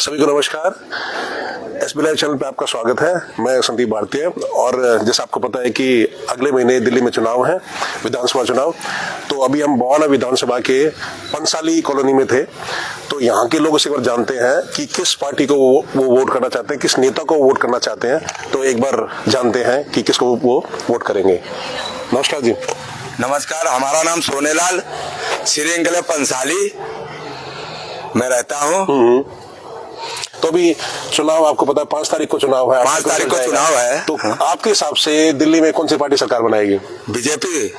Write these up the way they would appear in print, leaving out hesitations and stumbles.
सभी को नमस्कार। एसबी लाइव चैनल पे आपका स्वागत है। मैं संदीप भारतीय। और जैसा आपको पता है कि अगले महीने दिल्ली में चुनाव है, विधानसभा चुनाव। तो अभी हम बवाना विधानसभा के पंसाली कॉलोनी में थे। तो यहाँ के लोग इस बार जानते हैं कि किस पार्टी को वो वोट करना चाहते हैं, किस नेता को वोट करना चाहते हैं। तो एक बार जानते हैं कि किसको वो वोट करेंगे। नमस्कार जी। नमस्कार, हमारा नाम सोनेलाल श्री पंसाली मैं रहता हूँ। तो अभी चुनाव आपको पता है 5 तारीख को चुनाव है। 5 तारीख को चुनाव है। तो आपके हिसाब से दिल्ली में कौन सी पार्टी सरकार बनाएगी? बीजेपी।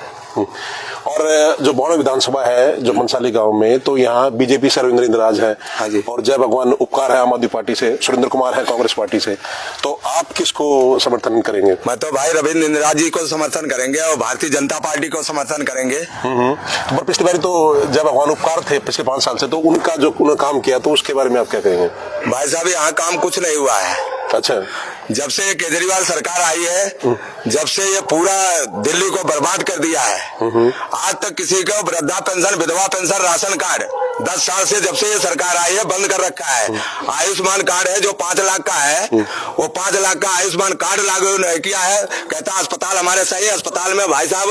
और जो बवाना विधानसभा है जो पंसाली गांव में, तो यहाँ बीजेपी से रविंद्र इंद्राज है। हाँ जी। और जय भगवान उपकार है आम आदमी पार्टी से, सुरेंद्र कुमार है कांग्रेस पार्टी से। तो आप किसको समर्थन करेंगे? मैं तो भाई रविंद्र इंद्राज जी को समर्थन करेंगे और भारतीय जनता पार्टी को समर्थन करेंगे। पर पिछली बार तो जय भगवान उपकार थे पिछले 5 साल से, तो उनका जो उन्होंने काम किया तो उसके बारे में आप क्या कहेंगे? भाई साहब, यहाँ काम कुछ नहीं हुआ है। अच्छा। जब से केजरीवाल सरकार आई है, जब से ये पूरा दिल्ली को बर्बाद कर दिया है। आज तक किसी को वृद्धा पेंशन, विधवा पेंशन, राशन कार्ड 10 साल से जब से ये सरकार आई है बंद कर रखा है। आयुष्मान कार्ड है जो 5 लाख का है, वो 5 लाख का आयुष्मान कार्ड लागू नहीं किया है। कहता अस्पताल हमारे सही अस्पताल में भाई साहब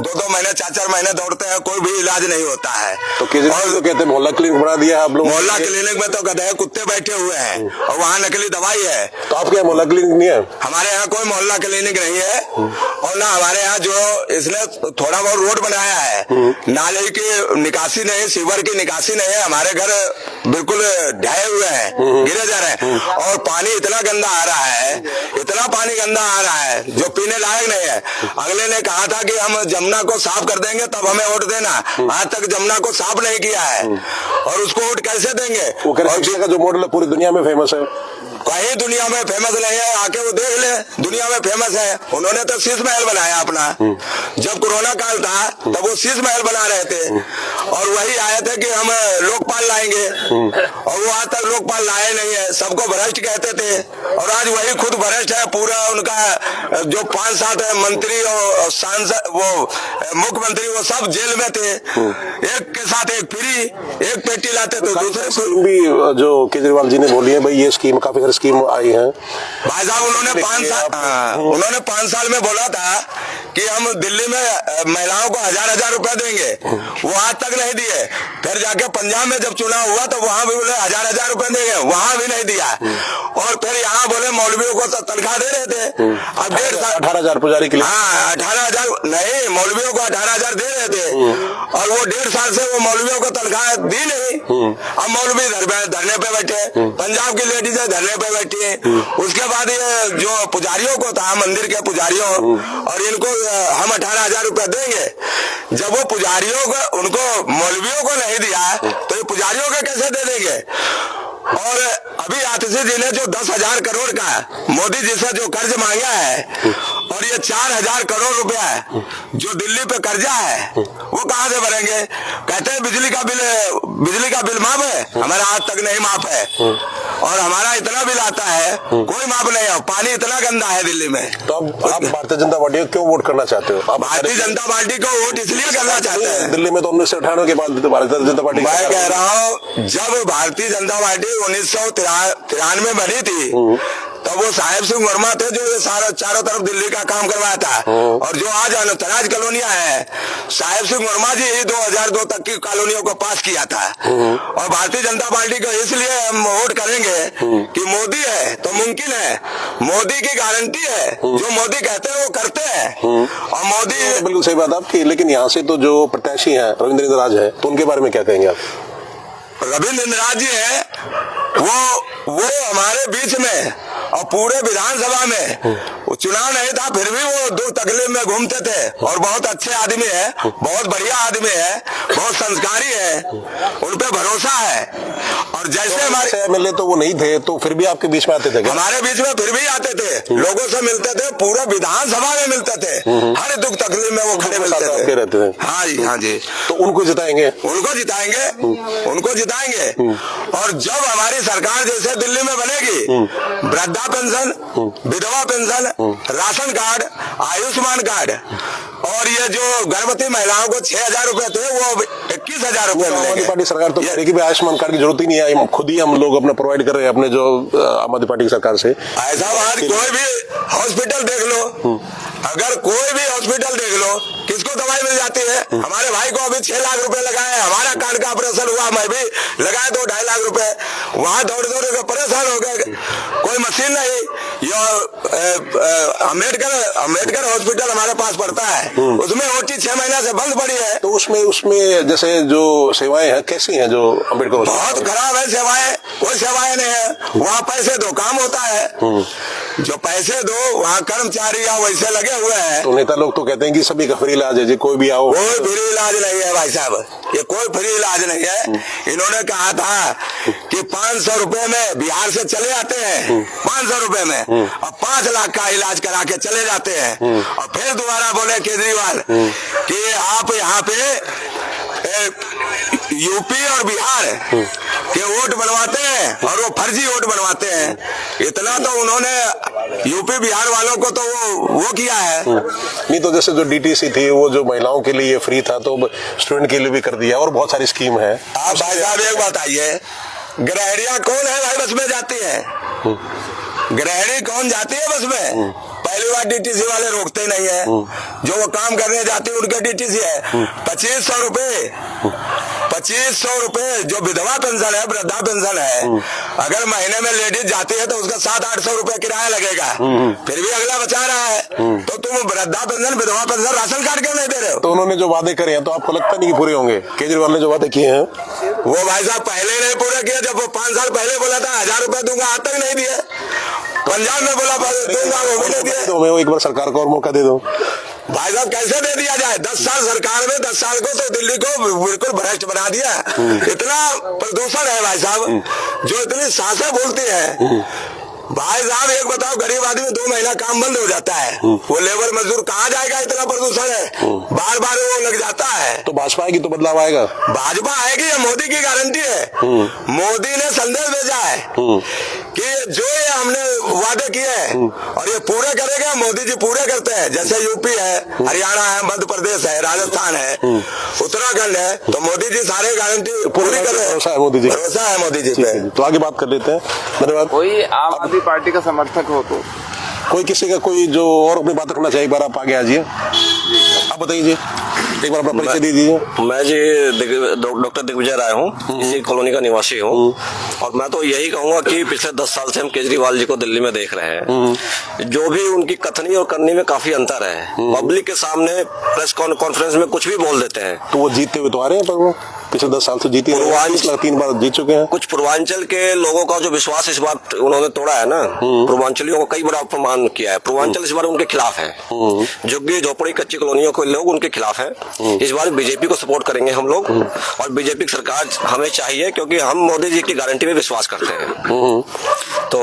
2-2 महीने 4-4 महीने दौड़ते हैं, कोई भी इलाज नहीं होता है। तो केजरीवाल तो कहते हैं मोहल्ला क्लिनिक बना दिया है आप लोग। मोहल्ला क्लिनिक में तो कहते हैं कुत्ते बैठे हुए हैं और वहाँ नकली दवाई है। तो आपके यहाँ मोहल्ला क्लिनिक नहीं है? हमारे यहाँ कोई मोहल्ला क्लिनिक नहीं है। और ना हमारे यहाँ जो इसने थोड़ा बहुत रोड बनाया है, नाले की निकासी नहीं, सीवर की निकासी नहीं है। हमारे घर बिल्कुल ढहे हुए हैं, गिरे जा रहे हैं। और पानी इतना गंदा आ रहा है, इतना पानी गंदा आ रहा है जो पीने लायक नहीं है। अगले ने कहा था कि हम जमुना को साफ कर देंगे तब हमें वोट देना। आज तक जमुना को साफ नहीं किया है और उसको वोट कैसे देंगे? वो का जो मॉडल पूरी दुनिया में फेमस है। कहीं दुनिया में फेमस नहीं है, आके वो देख ले, दुनिया में फेमस है। उन्होंने तो शीश महल बनाया अपना। जब कोरोना काल था तब वो शीश महल बना रहे थे और वही आए थे कि हम लोकपाल लाएंगे, और वो आज तक लोकपाल लाए नहीं है। सबको भ्रष्ट कहते थे और आज वही खुद भ्रष्ट है। पूरा उनका जो 5-7 मंत्री और सांसद, वो मुख्यमंत्री, वो सब जेल में थे। एक के साथ एक फ्री, एक पेटी लाते तो दूसरे भी जो केजरीवाल जी ने बोली है भाई ये स्कीम, काफी सारी स्कीम आई है भाई साहब। उन्होंने 5 साल में बोला था कि हम दिल्ली में महिलाओं को 1000-1000 रुपए देंगे, वो आज तक नहीं दिए। फिर जाके पंजाब में जब चुनाव हुआ तो वहां भी बोले 1000-1000 रुपए देंगे, वहां भी नहीं दिया। और फिर यहाँ बोले मौलवियों को तनख्वाह दे रहे थे। अब 18,000 पुजारी के लिए। हाँ, 18,000 नहीं, मौलवियों को 18,000 दे रहे थे और वो 1.5 साल से वो मौलवियों को तनख्वाह दी नहीं। अब मौलवी धरने पे बैठे, पंजाब की लेडीज धरने पे बैठी है। उसके बाद ये जो पुजारियों को था, मंदिर के पुजारियों, और इनको हम 18,000 रुपए देंगे। जब वो पुजारियों को, उनको मौलवियों को नहीं दिया तो ये पुजारियों को कैसे दे देंगे? और अभी आतिशी जी ने जो 10,000 करोड़ का मोदी जी से जो कर्ज मांगा है, और ये 4,000 करोड़ रुपया जो दिल्ली पे कर्जा है, वो कहाँ से भरेंगे? कहते हैं बिजली का बिल माफ है, हमारा आज तक नहीं माफ है। और हमारा इतना बिल आता है, कोई माफ नहीं है। पानी इतना गंदा है दिल्ली में। तो आप भारतीय जनता पार्टी को क्यों वोट करना चाहते हो? आप भारतीय जनता पार्टी को वोट इसलिए करना चाहते हैं, दिल्ली में तो 1998 के बाद भारतीय जनता पार्टी, मैं कह रहा हूँ जब भारतीय जनता पार्टी 1993 में बनी थी तब वो साहेब सिंह वर्मा थे जो ये सारा चारों तरफ दिल्ली का काम करवाया था। और जो आज अनंतराज कॉलोनियां है, साहेब सिंह वर्मा जी 2002 तक की कॉलोनियों को पास किया था। और भारतीय जनता पार्टी को इसलिए हम वोट करेंगे कि मोदी है तो मुमकिन है, मोदी की गारंटी है, जो मोदी कहते हैं वो करते हैं। और मोदी, बिल्कुल सही बात आपकी। लेकिन यहाँ से तो जो प्रत्याशी है रविंद्र इंद्राज है, तो उनके बारे में क्या कहेंगे आप? रविंद्र इंद्राज जी है, वो हमारे बीच में और पूरे विधानसभा में चुनाव नहीं था फिर भी वो 2 तकलीफ में घूमते थे। और बहुत अच्छे आदमी है, बहुत बढ़िया आदमी है, बहुत संस्कारी है, उन पे भरोसा है। और जैसे हमारे एमएलए तो वो नहीं थे, तो फिर भी आपके बीच में आते थे? हमारे बीच में फिर भी आते थे, लोगों से मिलते थे, पूरे विधानसभा में मिलते थे, हर दुख तकलीफ में वो खड़े मिलते थे। हाँ जी, हाँ जी। तो उनको जिताएंगे? उनको जिताएंगे, उनको जिताएंगे। और जब हमारी सरकार जैसे दिल्ली में बनेगी, वृद्धा पेंशन, विधवा pension, ration card, Ayushman card, और ये जो गर्भवती महिलाओं को 6,000 रुपए थे वो 21,000 रुपए आम आदमी मिलेंगे। पार्टी सरकार तो कह रही है कि भाई आयुष्मान कार्ड की जरूरत ही नहीं है, हम खुद ही हम लोग अपना प्रोवाइड कर रहे हैं अपने जो आम आदमी पार्टी की सरकार से। ऐसा आज कोई भी हॉस्पिटल देख लो, अगर कोई भी हॉस्पिटल देख लो, किसको दवाई मिल जाती है? हमारे भाई को अभी 6 लाख रुपए लगाए, हमारा कान का ऑपरेशन हुआ, मैं भी लगाए 2-2.5 लाख रुपए, वहां दौड़ दौड़ के परेशान हो गए, कोई मशीन नहीं। अम्बेडकर हॉस्पिटल हमारे पास पड़ता है, उसमें ओटी 6 महीना से बंद पड़ी है। तो उसमें जैसे जो सेवाएं हैं कैसी हैं जो अम्बेडकर बहुत खराब है सेवाएं, कोई सेवाएं नहीं है। वहाँ पैसे दो काम होता है, जो पैसे दो वहाँ कर्मचारी या वैसे लगे हुए हैं। तो नेता लोग तो कहते हैं कि सभी का फ्री इलाज है जी, कोई भी आओ। कोई फ्री इलाज नहीं है भाई साहब, ये कोई फ्री इलाज नहीं है। इन्होंने कहा था कि 500 रुपए में बिहार से चले आते हैं, 500 रुपए में, और 5 लाख का इलाज करा के चले जाते हैं। और फिर दोबारा बोले केजरीवाल कि आप यहाँ पे यूपी और बिहार के वोट बनवाते हैं और वो फर्जी वोट बनवाते हैं। इतना तो उन्होंने यूपी बिहार वालों को तो वो किया है। नहीं तो जैसे जो डीटीसी थी वो जो महिलाओं के लिए फ्री था तो स्टूडेंट के लिए भी कर दिया, और बहुत सारी स्कीम है। आप भाई साहब एक बात आइए, गृहिणियां कौन है भाई बस में जाती है? गृहिणी कौन जाती है बस में? पहली बार डीटीसी वाले रोकते नहीं है, जो वो काम करने जाती है उनके डीटीसी है। 2500 रुपए, 2500 रुपए जो विधवा पेंशन है, वृद्धा पेंशन है, अगर महीने में लेडीज जाती है तो उसका 700-800 रुपए किराया लगेगा, फिर भी अगला बचा रहा है। तो तुम वृद्धा पेंशन, विधवा पेंशन, राशन कार्ड क्यों नहीं दे रहे हो? तो उन्होंने जो वादे करे हैं तो आपको लगता नहीं कि पूरे होंगे? केजरीवाल ने जो वादे किए हैं वो भाई साहब पहले नहीं पूरे किए। जब वो 5 साल पहले बोला था 1000 रुपए दूंगा, आज तक नहीं दिए। पंजाब में बोला दूंगा, वो भी नहीं दिए। तो मैं एक बार सरकार को और मौका दे दूं। भाई साहब कैसे दे दिया जाए? 10 साल सरकार में, 10 साल को तो दिल्ली को बिल्कुल भ्रष्ट बना दिया। इतना प्रदूषण है भाई साहब, जो इतनी सांसें बोलती है। भाई साहब एक बताओ, गरीब आदमी 2 महीना काम बंद हो जाता है, वो लेबर मजदूर कहाँ जाएगा? इतना प्रदूषण है, बार बार वो लग जाता है। तो भाजपा आएगी तो बदलाव आएगा? भाजपा आएगी, ये मोदी की गारंटी है। मोदी ने संदेश भेजा है कि जो ये हमने वादे किए हैं और ये पूरे करेंगे, मोदी जी पूरे करते हैं। जैसे यूपी है, हरियाणा है, मध्य प्रदेश है, राजस्थान है, उत्तराखंड है, तो मोदी जी सारे गारंटी पूरी कर रहे हैं। भरोसा है मोदी जी, भरोसा है मोदी जी पे। तो आगे बात कर लेते हैं। धन्यवाद। कोई आम आदमी पार्टी का समर्थक हो तो कोई किसी का कोई जो और अपनी बात रखना चाहिए, एक बार आप आगे आ जाइए, आप बताइए, एक बार अपना परिचय दे दीजिए। मैं जी डॉक्टर दिग्विजय राय हूँ, इसी कॉलोनी का निवासी हूँ। और मैं तो यही कहूंगा कि पिछले 10 साल से हम केजरीवाल जी को दिल्ली में देख रहे हैं। जो भी उनकी कथनी और करनी में काफी अंतर है। पब्लिक के सामने प्रेस कॉन्फ्रेंस में कुछ भी बोल देते हैं। तो वो जीतते हुए तो आ रहे हैं, पर वो पिछले 10 साल से जीती है, 3 बार जीत चुके हैं। कुछ पूर्वांचल के लोगों का जो विश्वास इस बार उन्होंने तोड़ा है ना, पूर्वांचलियों को कई बड़ा अपमान किया है। पूर्वांचल इस बार उनके खिलाफ है, झुग्गी झोपड़ी कच्ची कॉलोनियों के लोग उनके खिलाफ है। इस बार बीजेपी को सपोर्ट करेंगे हम लोग, और बीजेपी की सरकार हमें चाहिए, क्योंकि हम मोदी जी की गारंटी में विश्वास करते हैं। तो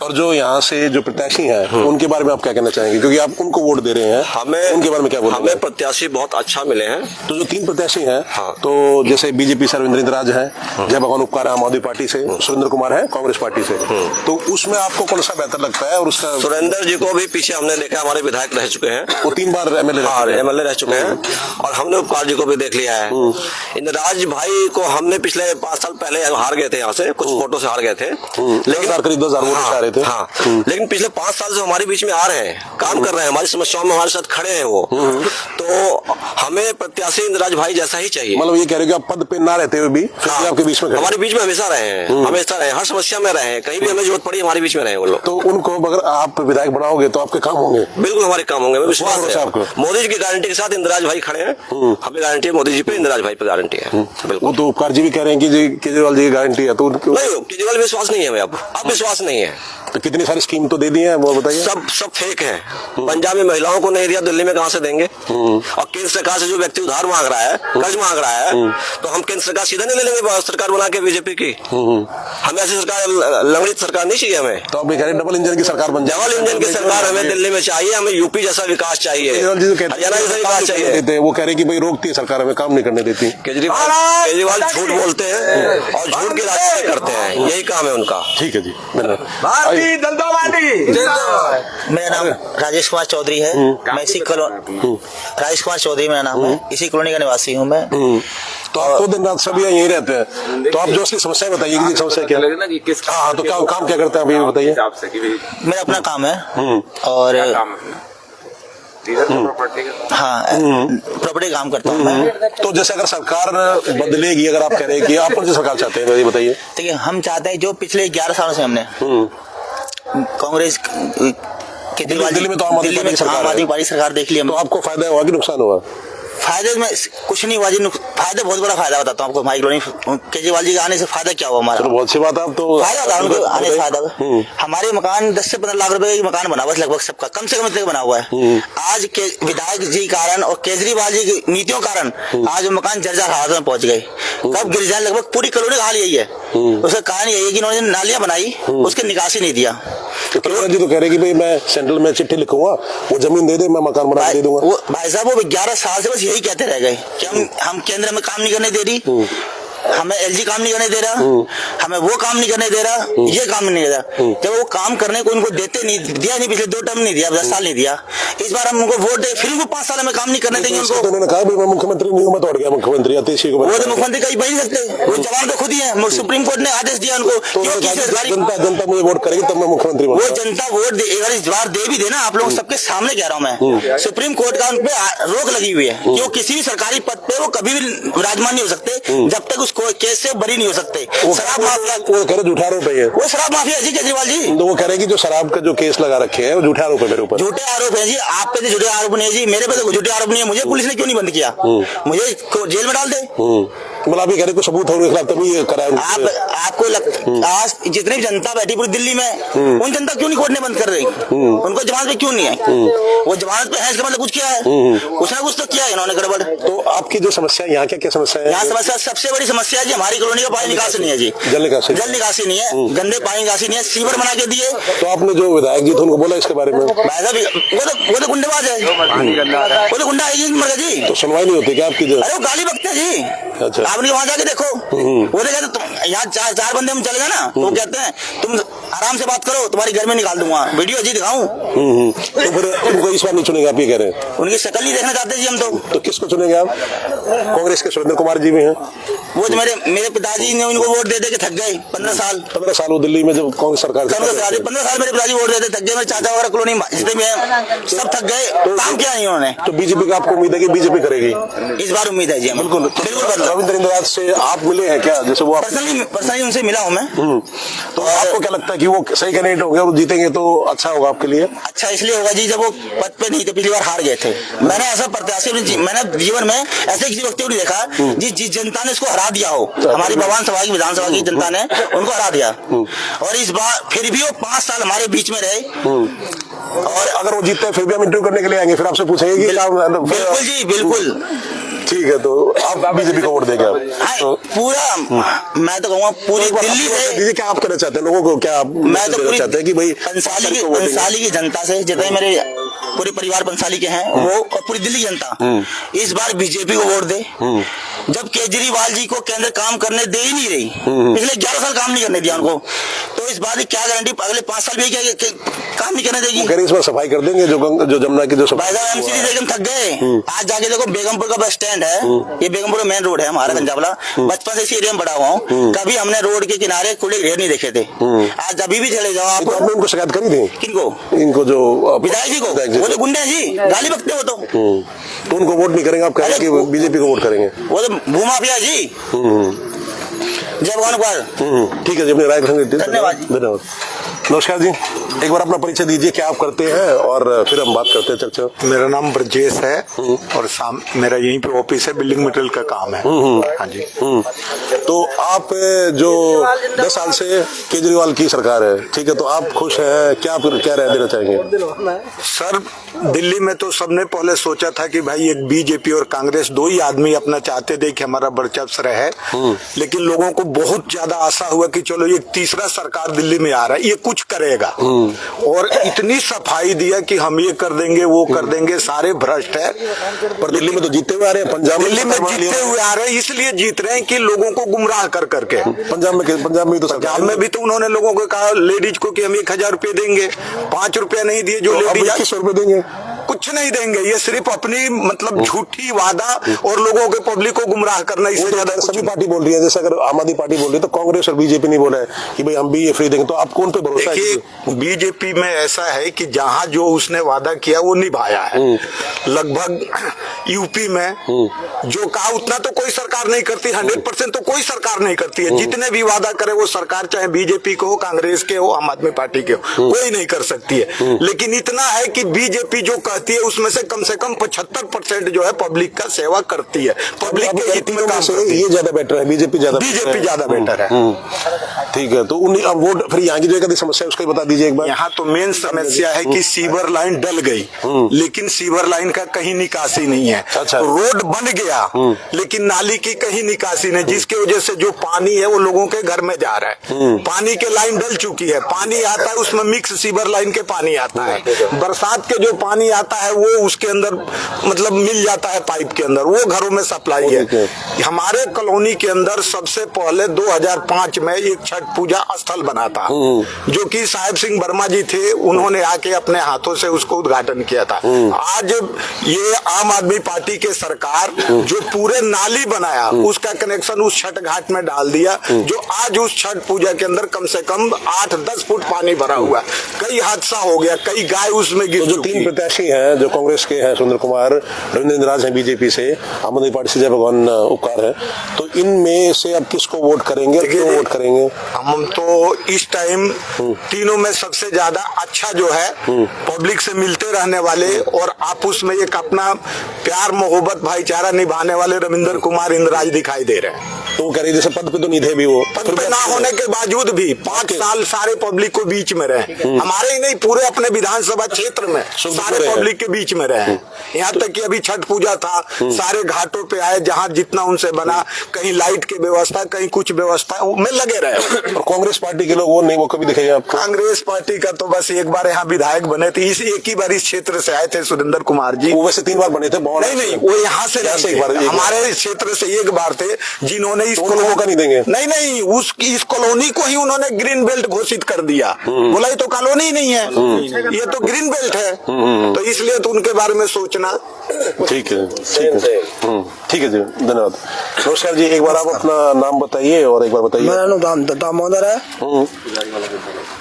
और जो यहाँ से जो प्रत्याशी हैं उनके बारे में आप क्या कहना चाहेंगे, क्योंकि आप उनको वोट दे रहे हैं, हमें उनके बारे में क्या बोलेंगे? हमें प्रत्याशी बहुत अच्छा मिले हैं। तो जो 3 प्रत्याशी हैं, हाँ। तो जैसे बीजेपी से अरविंद राज है, जय भगवान उपकार आम आदमी पार्टी से सुरेंद्र कुमार है कांग्रेस पार्टी से, तो उसमें आपको कौन सा बेहतर लगता है? और उसका सुरेंद्र जी को भी पीछे हमने देखा, हमारे विधायक रह चुके हैं, वो 3 बार एमएलए रह चुके हैं, और हमने उपकार जी को भी देख लिया है। इंद्रराज भाई को हमने पिछले 5 साल पहले हार गए थे, यहाँ से कुछ वोटों से हार गए थे, लेकिन करीब 10,000 वोट से आ रहे थे। हाँ, लेकिन पिछले 5 साल से हमारे बीच में आ रहे हैं, काम कर रहे हैं, हमारी समस्याओं में हमारे साथ खड़े हैं वो। तो हमें प्रत्याशी इंद्रराज भाई जैसा ही चाहिए। मतलब ये कह रहे हो कि आप पद पे ना रहते हुए भी आपके बीच में, हमारे बीच में हमेशा रहे हैं, हमेशा रहे, हर समस्या में रहे, कहीं भी हमें जरूरत पड़ी हमारे बीच में रहे वो लोग। तो उनको अगर आप विधायक बनाओगे तो आपके काम होंगे? बिल्कुल हमारे काम होंगे, विश्वास है आपको। मोदी जी की गारंटी के साथ इंद्रराज भाई खड़े हैं, हमें गारंटी है मोदी जी पे, इंद्रराज भाई पे गारंटी है। बिल्कुल। वो तो उपकार जी भी कह रहे हैं कि जी केजरीवाल जी की गारंटी है, तो नहीं, केजरीवाल विश्वास नहीं है हमें, अब विश्वास नहीं है। तो कितनी सारी स्कीम तो दे दी है, वो बताइए। सब फेक है। पंजाब में महिलाओं को नहीं दिया, दिल्ली में कहाँ से देंगे? और केंद्र सरकार से जो व्यक्ति उधार मांग रहा है, कर्ज मांग रहा है, तो हम केंद्र सरकार सीधा नहीं ले लेंगे सरकार बना के बीजेपी की। हमें ऐसी सरकार, लंगड़ित सरकार नहीं चाहिए हमें। तो आप कह रहे डबल इंजन की सरकार बन जाए? डबल इंजन की सरकार हमें दिल्ली में चाहिए, हमें यूपी जैसा विकास चाहिए, हरियाणा जैसा विकास चाहिए। वो कह रहे कि भाई रोकती है सरकार, हमें काम नहीं करने देती। केजरीवाल झूठ बोलते हैं और झूठ के रास्ते करते हैं, यही काम है उनका। ठीक है जी, धन्यवाद। पार्टी दलदोवादी। मेरा नाम राजेश कुमार चौधरी है। मैं इसी राजेश कुमार चौधरी मेरा नाम है। इसी कॉलोनी का निवासी हूँ मैं। तो आप तो दिन रात सभी यहीं रहते हैं, तो आप जो उसकी समस्या बताइए कि समस्या क्या है। हाँ, तो क्या काम क्या करते हैं अभी बताइए। मेरा अपना काम है और हाँ प्रॉपर्टी काम करता हूँ मैं। तो जैसे अगर सरकार बदलेगी, अगर आप कह रहे हैं कि आप कौन सी सरकार चाहते हैं, ये बताइए। देखिए, हम चाहते हैं जो पिछले 11 सालों से हमने कांग्रेस केजरीवाल दिल्ली में तो आम आदमी पार्टी सरकार देख ली। तो आपको फायदा हुआ कि नुकसान हुआ? फायदे में कुछ नहीं हुआ जी, फायदे बहुत बड़ा फायदा बताता हूँ आपको। हमारी कॉलोनी केजरीवाल जी के आने से फायदा क्या हुआ हमारा? बहुत सी बात है। आप तो फायदा होता है उनको आने से फायदा। हमारे मकान 10 से 15 लाख रुपए का मकान बना हुआ है, लगभग सबका कम से कम इतने बना हुआ है। आज के विधायक जी कारण और केजरीवाल जी की नीतियों कारण आज वो मकान जर्जर हालत में पहुंच गए। कब गिर जाए, लगभग पूरी कॉलोनी का हाल यही है। उसका कारण यही है कि उन्होंने नालियां बनाई, उसके निकासी नहीं दिया। जी तो कह रहे कि भाई मैं सेंट्रल में चिट्ठी लिखूंगा, वो जमीन दे दे, मैं मकान बना के दे दूंगा। वो भाई साहब वो 11 साल से बस यही कहते रह गए कि हम केंद्र में काम नहीं करने दे रही, हमें एलजी काम नहीं करने दे रहा, हमें वो काम नहीं करने दे रहा, ये काम नहीं दे रहा। जब वो काम करने को उनको देते नहीं, दिया नहीं, पिछले 2 टर्म नहीं दिया, 10 साल नहीं दिया। इस बार हम उनको वोट दे, फिर वो 5 साल में काम नहीं करने देंगे उनको। उन्होंने कहा मैं मुख्यमंत्री नहीं हूँ, मैं तोड़ गया मुख्यमंत्री। वो तो मुख्यमंत्री कहीं बन नहीं सकते, वो जवान तो खुद ही है। सुप्रीम कोर्ट ने आदेश दिया उनको, जनता मुझे वोट करेगी तब मैं मुख्यमंत्री बनूंगा। वो जनता वोट दे, अगर इस बार दे भी देना, आप लोग सबके सामने कह रहा हूँ मैं, सुप्रीम कोर्ट का उन पे रोक लगी हुई है कि वो किसी भी सरकारी पद पे वो कभी भी विराजमान नहीं हो सकते जब तक उस केस से बरी नहीं हो सकते। शराब माफिया, वो कह रहे झूठा आरोप है, वो शराब माफिया जी केजरीवाल जी। तो वो कह रहे कि जो शराब का जो केस लगा रखे हैं वो झूठे आरोप है मेरे ऊपर। झूठे आरोप है जी, आप पे तो झूठे आरोप नहीं है जी, मेरे पे तो झूठे आरोप नहीं है। मुझे पुलिस ने क्यों नहीं बंद किया? मुझे जेल में डाल दे। मतलब आप ये कह रहे सबूत होने के खिलाफ तभी कराया। आपको आज जितनी भी जनता बैठी पूरी दिल्ली में, उन जनता क्यों नहीं कोर्ट ने बंद कर रही? उनको जमानत पे क्यों नहीं है? वो जमानत पे है, इसका मतलब कुछ किया है, कुछ ना कुछ तो किया है इन्होंने गड़बड़। तो आपकी जो समस्या यहाँ क्या समस्या है? यहाँ समस्या सबसे बड़ी समस्या है जी, हमारी कॉलोनी का पानी निकासी नहीं है जी। जल निकासी नहीं है, गंदे पानी निकासी नहीं है। सीवर बना के दिए। तो आपने जो विधायक जी थे उनको बोला इसके बारे में? भाई साहब वो तो गुंडेबाज है, वो तो गुंडा है मर जी। तो सुनवाई नहीं होती क्या आपकी? अरे वो गाली बकते जी। अच्छा, आपने वहां जाके देखो, वो तो कहते यहाँ 4 बंदे हम चले गए ना, तो वो कहते हैं तुम आराम से बात करो, तुम्हारी घर में निकाल दूंगा, वीडियो जी दिखाऊं। तो फिर उनको इस बार नहीं चुनेंगे आप ये कह रहे हैं? उनकी शक्ल नहीं देखना चाहते जी हम तो किसको चुनेंगे आप? कांग्रेस के सुरेंद्र कुमार जी भी हैं। वो तो मेरे पिताजी ने उनको वोट दे के थक गए। 15 साल वो दिल्ली में जब कांग्रेस सरकार 15 साल मेरे पिताजी वोट देते थक गए। मेरे चाचा वगैरह कॉलोनी जितने भी हैं सब थक गए, काम किया नहीं उन्होंने। तो बीजेपी का आपको उम्मीद है कि बीजेपी करेगी? इस बार उम्मीद है जी, बिल्कुल। रविंद्र इंदिरा से आप मिले हैं क्या? जैसे वो पर्सनली उनसे मिला हूँ मैं। तो आपको क्या लगता है कि वो सही कैंडिडेट होंगे, वो जीतेंगे तो अच्छा होगा आपके लिए? अच्छा इसलिए होगा जी, जब वो पद पे नहीं थे, पिछली बार हार गए थे। मैंने ऐसा प्रत्याशी मैंने जीवन में ऐसे किसी व्यक्ति को नहीं देखा जिस जनता ने इसको हरा दिया हो। हमारी भगवान सभा की विधानसभा की जनता ने उनको हरा दिया, और इस बार फिर भी वो 5 साल हमारे बीच में रहे। और अगर वो जीतते हैं फिर भी हम इंटरव्यू करने के लिए आएंगे, फिर आपसे पूछेंगे कि बिल्कुल जी, बिल्कुल। ठीक है, तो आप बीजेपी को वोट देंगे आप? पूरा मैं तो कहूँगा पूरी दिल्ली से। क्या आप करना चाहते हैं लोगों को? क्या मैं तो चाहते हैं कि भाई पंसाली की जनता से, जितने मेरे पूरे परिवार पंसाली के हैं वो, और पूरी दिल्ली जनता इस बार बीजेपी को वोट दे। जब केजरीवाल जी को केंद्र काम करने दे ही नहीं रही, पिछले 11 साल काम नहीं करने दिया उनको, तो इस बार क्या गारंटी अगले 5 साल भी काम नहीं करने देगी? इस बार सफाई कर देंगे जो जमुना की जो एमसीडी देख थक गए। आज जाके देखो बेगमपुर का बस स्टैंड है, ये बेगमपुर मेन रोड है हमारा गंजावला। बचपन से इसी एरिया में बड़ा हुआ हूँ, कभी हमने रोड के किनारे कूड़े ढेर नहीं देखे थे। आज अभी भी चले जाओ आप। आपने उनको शिकायत करी थी? किनको? इनको जो विधायक जी को। वो तो गुंडे हैं जी, गाली बकते हो। तो उनको वोट नहीं करेंगे आप? कह रहे हैं कि बीजेपी को वोट करेंगे? वो तो भूमाफिया जी। जय भगवान। ठीक है जी, अपनी राय धन्यवाद। नमस्कार जी, एक बार अपना परिचय दीजिए, क्या आप करते हैं, और फिर हम बात करते हैं चर्चा। मेरा नाम ब्रजेश है और मेरा यहीं पे ऑफिस है, बिल्डिंग मटेरियल का काम है। हाँ जी। तो आप जो 10 साल से केजरीवाल की सरकार है, ठीक है, तो आप खुश हैं? क्या राय देना चाहेंगे? सर, दिल्ली में तो सबने पहले सोचा था कि भाई एक बीजेपी और कांग्रेस 2 ही आदमी अपना चाहते थे कि हमारा वर्चस्व रहे, लेकिन लोगों को बहुत ज्यादा आशा हुआ कि चलो एक तीसरा सरकार दिल्ली में आ रहा है। ये कुछ कुछ करेगा। और इतनी सफाई दिया कि हम ये कर देंगे वो कर देंगे, सारे भ्रष्ट है। पर दिल्ली में तो जीते हुए आ रहे हैं, पंजाब दिल्ली में जीते हुए आ रहे हैं, इसलिए जीत रहे हैं कि लोगों को गुमराह कर करके। पंजाब में तो उन्होंने लोगों को कहा, लेडीज को, कि हम 1000 रुपए देंगे, 5 रुपए नहीं दिए जो लेडीज। 2100 रुपए देंगे, कुछ नहीं देंगे। ये सिर्फ अपनी मतलब झूठी वादा और लोगों के पब्लिक को गुमराह करना, इससे ज्यादा सभी पार्टी बोल रही है। जैसे अगर आम आदमी पार्टी बोल रही है तो कांग्रेस और बीजेपी नहीं बोला है कि भाई हम भी ये फ्री देंगे, तो आप कौन पे भरोसा है? देखिए, बीजेपी में ऐसा है कि जहां जो उसने वादा किया वो निभाया है। लगभग यूपी में जो कहा उतना तो कोई सरकार नहीं करती, 100% तो कोई सरकार नहीं करती है। जितने भी वादा करे वो सरकार, चाहे बीजेपी को हो, कांग्रेस के हो, आम आदमी पार्टी के हो, कोई नहीं कर सकती है। लेकिन इतना है कि बीजेपी जो कहती है उसमें से कम 75% जो है पब्लिक का सेवा करती है, पब्लिक के हित में काम करती है। ये ज्यादा बेटर है, बीजेपी ज्यादा बेटर है। ठीक है, तो अब वोट फिर यहाँ की जो एक समस्या है उसका बता दीजिए एक बार। यहाँ तो मेन समस्या है कि सीवर लाइन डल गई, लेकिन सीवर लाइन का कहीं निकासी नहीं है। अच्छा। रोड बन गया लेकिन नाली की कहीं निकासी नहीं, जिसकी वजह से जो पानी है वो लोगों के घर में जा रहा है। पानी के लाइन डल चुकी है, पानी आता है उसमें मिक्स सीवर लाइन के पानी आता है। बरसात के जो पानी आता है वो उसके अंदर मतलब मिल जाता है पाइप के अंदर, वो घरों में सप्लाई है। हमारे कॉलोनी के अंदर सबसे पहले 2005 में एक छठ पूजा स्थल बना था, जो कि साहेब सिंह वर्मा जी थे, उन्होंने आके अपने हाथों से उसको उद्घाटन किया था। आज ये आम आदमी पार्टी के सरकार जो पूरे नाली बनाया उसका कनेक्शन उस छठ घाट में डाल दिया, जो आज उस छठ पूजा के अंदर कम से कम 8-10 फुट पानी भरा हुआ। कई हादसा हो गया, कई गाय उसमें गिर जो 3 प्रत्याशी हैं, जो कांग्रेस के हैं सुरेंद्र कुमार, रविंद्र राज हैं बीजेपी से, आम आदमी पार्टी से जय भगवान उपकार है, तो इनमें से अब किसको वोट करेंगे, क्यों वोट करेंगे? हम तो इस टाइम तीनों में सबसे ज्यादा अच्छा जो है पब्लिक से मिलते रहने वाले और आपस में एक अपना प्यार मोहब्बत भाईचारा निभाने वाले रविंद्र कुमार इंद्राज दिखाई दे रहे हैं। तो वो कह रही जैसे पद पे तो नहीं थे भी, वो पद पे ना होने के बावजूद भी 5 साल सारे पब्लिक को बीच में रहे, हमारे ही नहीं पूरे अपने विधानसभा क्षेत्र में सारे पब्लिक के बीच में रहे। यहाँ तक कि अभी छठ पूजा था, सारे घाटों पे आए, जहाँ जितना उनसे बना, कहीं लाइट की व्यवस्था, कहीं कुछ व्यवस्था में लगे रहे। और कांग्रेस पार्टी के लोग वो नहीं, वो कभी दिखेगा आपको? कांग्रेस पार्टी का तो बस एक बार यहाँ विधायक बने थे, एक ही बार इस क्षेत्र से आए थे सुरेंद्र कुमार जी। वो वैसे 3 बार बने थे। नहीं, वो यहाँ से एक बार, हमारे क्षेत्र से एक बार थे, जिन्होंने इस मौका नहीं देंगे। नहीं, इस कॉलोनी को ही उन्होंने ग्रीन बेल्ट घोषित कर दिया। बोला ये तो कॉलोनी नहीं है, ये तो ग्रीन बेल्ट है, तो इसलिए तो उनके बारे में सोचना। ठीक है जी, धन्यवाद। नमस्कार जी, एक बार आप अपना नाम बताइए और एक बार बताइए। मेरा नाम दामोदर है।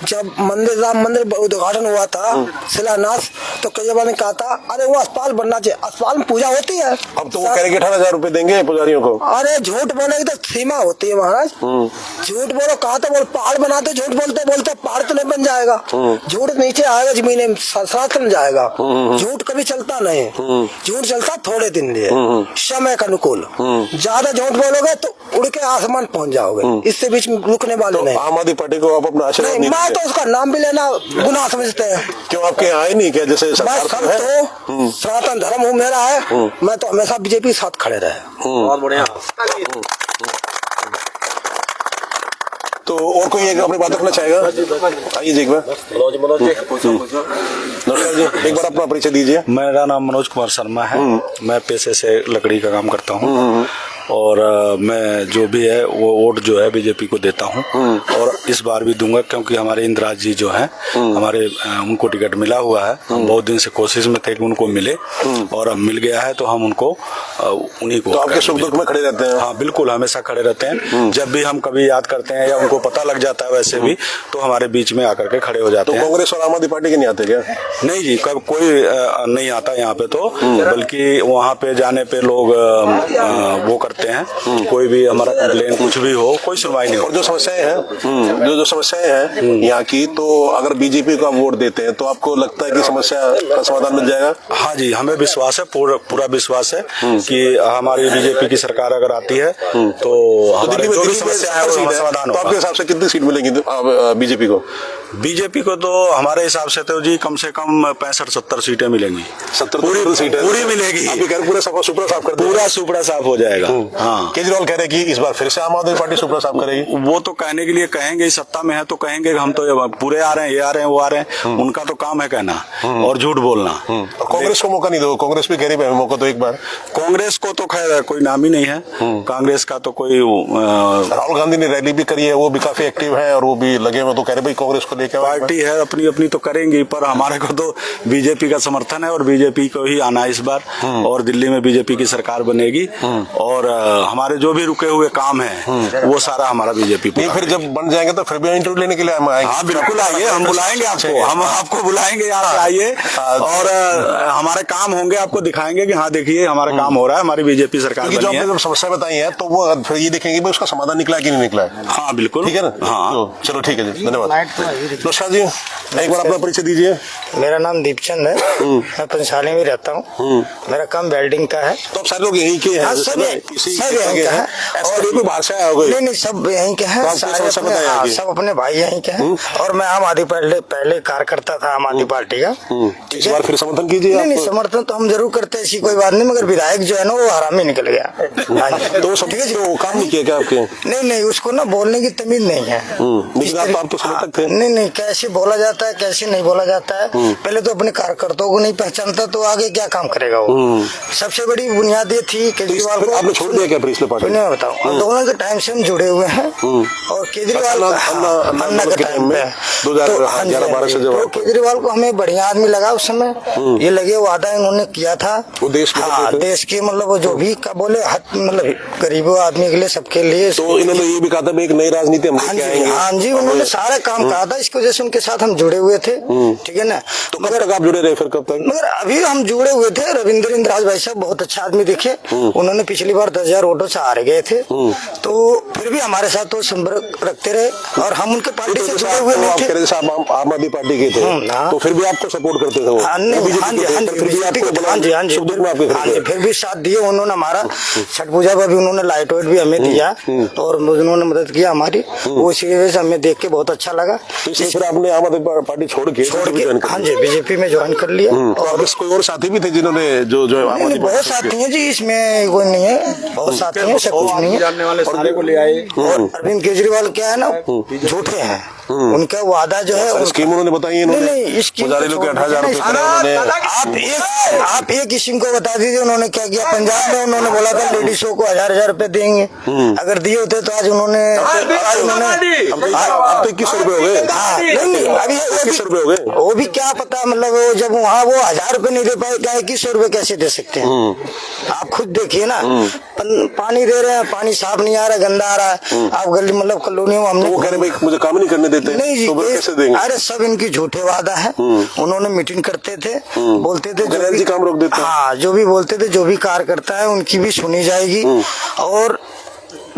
जब राम मंदिर उद्घाटन हुआ था, शिलान्यास, तो केजरीवाल ने कहा था अरे वो अस्पताल बनना चाहिए, अस्पताल में पूजा होती है। अब तो वो कह रहे 18,000 रुपए देंगे पुजारियों को। अरे झूठ बोलने की तो सीमा होती है महाराज। झूठ बोलो, कहा तो बोल, पहाड़ बनाते झूठ बोलते बोलते पहाड़ तो नहीं बन जाएगा, झूठ नीचे आएगा, जमीन में सरासर जाएगा। झूठ कभी चलता नहीं, झूठ चलता थोड़े दिन लिए, समय के अनुकूल। ज्यादा झूठ बोलोगे तो उड़ के आसमान पहुंच जाओगे, इससे बीच में रुकने वाले नहीं। आम आदमी पार्टी को आप अपना आशीर्वाद नहीं मैं तो उसका नाम भी लेना गुनाह समझते हैं। क्यों आपके यहाँ आए नहीं क्या? जैसे सरकार तो सनातन धर्म हूँ मेरा है, मैं तो हमेशा बीजेपी के साथ खड़े रहे। बहुत बढ़िया। तो और कोई एक अपनी बात रखना चाहेगा? आइए जी एक बार। नमस्कार जी, एक बार अपना परिचय दीजिए। मेरा नाम मनोज कुमार शर्मा है। मैं पेशे से लकड़ी का काम करता हूँ और मैं जो भी है वो वोट जो है बीजेपी को देता हूँ और इस बार भी दूंगा, क्योंकि हमारे इंद्राज जी जो हैं हमारे उनको टिकट मिला हुआ है। हम बहुत दिन से कोशिश में थे कि उनको मिले और अब मिल गया है, तो हम उनको उन्हीं को। तो आपके सुख दुख में खड़े रहते हैं? हाँ बिल्कुल, हमेशा खड़े रहते हैं। जब भी हम कभी याद करते हैं या उनको पता लग जाता है वैसे भी, तो हमारे बीच में आकर के खड़े हो जाते हैं। तो कांग्रेस और आम आदमी पार्टी के नहीं आते क्या? नहीं जी, कोई नहीं आता यहाँ पे तो, बल्कि वहाँ पे जाने पे लोग वो करते हैं, कोई भी हमारा कंप्लेन कुछ भी हो, कोई सुनवाई नहीं। और जो समस्याएं हैं, जो समस्याएं हैं यहाँ की, तो अगर बीजेपी को आप वोट देते हैं तो आपको लगता है कि समस्या का समाधान मिल जाएगा? हाँ जी, हमें विश्वास है, पूरा विश्वास है कि हमारी बीजेपी की सरकार अगर आती है तो हमारी जो भी समस्या है वो समाधान होगा। तो आपके हिसाब से कितनी सीट मिलेंगी बीजेपी को? बीजेपी को तो हमारे हिसाब से तो जी कम से कम 65-70 सीटें मिलेंगी। 70 सीटें पूरी मिलेगी। आप ये कह रहे पूरा सुपड़ा साफ कर देंगे? पूरा सुपड़ा साफ हो जाएगा। हाँ, केजरीवाल कह रहे हैं कि इस बार फिर से आम आदमी पार्टी सुपड़ा साफ करेगी। वो तो कहने के लिए कहेंगे, सत्ता में है तो कहेंगे हम तो पूरे आ रहे हैं, ये आ रहे हैं, वो आ रहे हैं। उनका तो काम है कहना और झूठ बोलना। और कांग्रेस को मौका नहीं दो, कांग्रेस भी कह रही है मौका तो एक बार। कांग्रेस को तो खैर कोई नाम ही नहीं है। कांग्रेस का तो कोई राहुल गांधी ने रैली भी करी है, वो भी काफी एक्टिव है और वो भी लगे हुए, तो कह रहे भाई कांग्रेस को लेकर पार्टी है अपनी अपनी तो करेंगी, पर हमारे को तो बीजेपी का समर्थन है और बीजेपी को ही आना है इस बार। और दिल्ली में बीजेपी की सरकार बनेगी और हमारे जो भी रुके हुए काम है वो सारा हमारा बीजेपी। नहीं, फिर जब बन जाएंगे तो फिर भी इंटरव्यू लेने के लिए हम आएंगे। हाँ बिल्कुल आइए, हम बुलाएंगे आपको, हम आपको बुलाएंगे, यहाँ पे आइए और हमारे काम होंगे, आपको दिखाएंगे कि हाँ देखिए हमारा काम हो रहा है, हमारी बीजेपी सरकार जो बनी है। जब समस्या बताई है तो वो फिर ये देखेंगे भाई उसका समाधान निकला कि नहीं निकला है। हाँ बिल्कुल, ठीक है ना। हाँ चलो ठीक है जी, धन्यवाद। नौशाद जी एक बार अपना परिचय दीजिए। मेरा नाम दीपचंद है, मैं पंचाली में रहता हूँ। मेरा काम वेल्डिंग का है। तो अब सारे लोग यहीं के हैं? हाँ, सब यहीं के हैं। और कोई बाहर से आया होगा? नहीं, सब यहीं के हैं, सब अपने भाई यहीं के हैं। और मैं आम आदमी पहले कार्यकर्ता था आम आदमी पार्टी का। इस बार फिर समर्थन कीजिए। नहीं, समर्थन तो हम जरूर करते हैं, ऐसी कोई बात नहीं, मगर विधायक जो है ना वो हरामी निकल गया। तो ठीक है जी, वो काम नहीं किया क्या आपके? नहीं, उसको ना बोलने की तमीज नहीं है। आप तो समर्थक थे। नहीं, कैसे बोला जाता है, कैसे नहीं बोला जाता है। पहले तो अपने कार्यकर्ताओं को नहीं पहचानता तो आगे क्या काम करेगा वो। सबसे बड़ी बुनियाद ये थी केजरीवाल को। आपने छोड़ दिया क्या फिर इसलिए पार्टी? मैं बताऊँ, दोनों के टाइम से हम जुड़े हुए हैं और केजरीवाल अन्ना के टाइम पे 2011-12 से जब केजरीवाल को हमें बढ़िया आदमी लगा उस समय। ये लगे वादा इन्होंने किया था वो देश के मतलब जो भी का बोले मतलब गरीबों आदमी के लिए, सबके लिए। तो इन्होंने ये भी कहा था एक नई राजनीति हम लेके आएंगे। हाँ जी, उन्होंने सारा काम कहा था, इसकी वजह से उनके साथ हम जुड़े हुए थे। ठीक है ना। तो कब तक आप जुड़े रहे फिर? कब तक? मगर अभी हम जुड़े हुए थे। रविंद्र इंद्राज भाई साहब बहुत अच्छा आदमी दिखे, उन्होंने पिछली बार 10,000 वोटों से हार गए थे। तो फिर भी हमारे साथ तो संपर्क रखते रहे और हम उनके पार्टी से जुड़े हुए नहीं थे। आम आदमी पार्टी के थे तो फिर भी आपको सपोर्ट करते थे वो? फिर भी साथ दिए उन्होंने हमारा। छठ पूजा पर भी उन्होंने लाइट वाइट भी हमें दिया और उन्होंने मदद किया हमारी। वो इसी वजह से हमें देख के बहुत अच्छा लगा। फिर आपने आम आदमी पार्टी छोड़ के हाँ जी बीजेपी में ज्वाइन कर लिया। और कोई और साथी भी थे जिन्होंने जो बहुत साथी हैं जी, इसमें कोई नहीं है, बहुत साथी हैं, सब कुछ नहीं है। जानने वाले सारे को ले आए। और अरविंद केजरीवाल क्या है ना, झूठे हैं। उनका वादा जो है स्कीम उन्होंने बताई इन्होंने। लोग 18,000 आप एक स्कीम को बता दीजिए उन्होंने क्या किया। पंजाब में उन्होंने बोला था लेडीजों को 1,000 रुपए देंगे, अगर दिए होते तो आज उन्होंने 2100 रुपए हो गए। अभी 2100 रुपए हो गए। वो भी क्या पता, मतलब वो जब वहाँ वो 1,000 रुपए नहीं दे पाए, 2100 रुपए कैसे दे सकते हैं? आप खुद देखिए ना, पानी दे रहे हैं, पानी साफ नहीं आ रहा, गंदा आ रहा है। आप गली मतलब कॉलोनी में हमने वो कह रहे भाई मुझे काम नहीं करने देते। नहीं जी, तो कैसे देंगे? अरे सब इनकी झूठे वादा है। उन्होंने मीटिंग करते थे, बोलते थे जो भी काम रोक देते। हाँ, जो भी बोलते थे, जो भी कार्य करता है उनकी भी सुनी जाएगी। और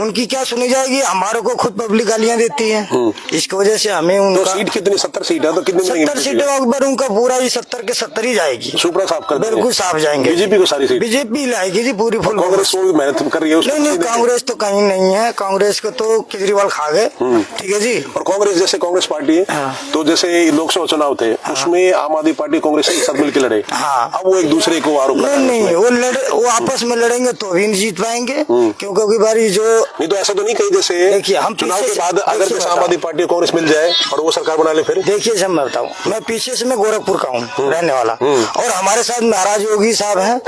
उनकी क्या सुनी जाएगी, हमारे को खुद पब्लिक गालियां देती है। इसकी वजह से हमें उनका सीट कितनी 70 सीट है तो कितनी 70 सीटें अकबर उनका पूरा ही 70 के 70 ही जाएगी। सुपड़ा साफ कर बिल्कुल साफ जाएंगे। बीजेपी को सारी सीट बीजेपी लाएगी जी पूरी फुल। कांग्रेस को भी मेहनत कर रही है। नहीं, कांग्रेस तो कहीं नहीं है, कांग्रेस को तो केजरीवाल खा गए। ठीक है जी। और कांग्रेस जैसे कांग्रेस पार्टी है तो जैसे लोकसभा चुनाव थे उसमें आम आदमी पार्टी कांग्रेस के साथ मिलकर लड़े। अब वो एक दूसरे को आरोप नहीं, वो आपस में लड़ेंगे तो भी नहीं जीत पाएंगे, क्योंकि बारी जो नहीं तो ऐसा तो नहीं कहीं जैसे देखिए हम चुनाव के बाद अगर जैसे आम आदमी पार्टी कांग्रेस मिल जाए और वो सरकार बना ले फिर। देखिए जब मैं बताऊँ, मैं पीछे से मैं गोरखपुर का हूँ रहने वाला और हमारे साथ महाराज योगी साहब हैं।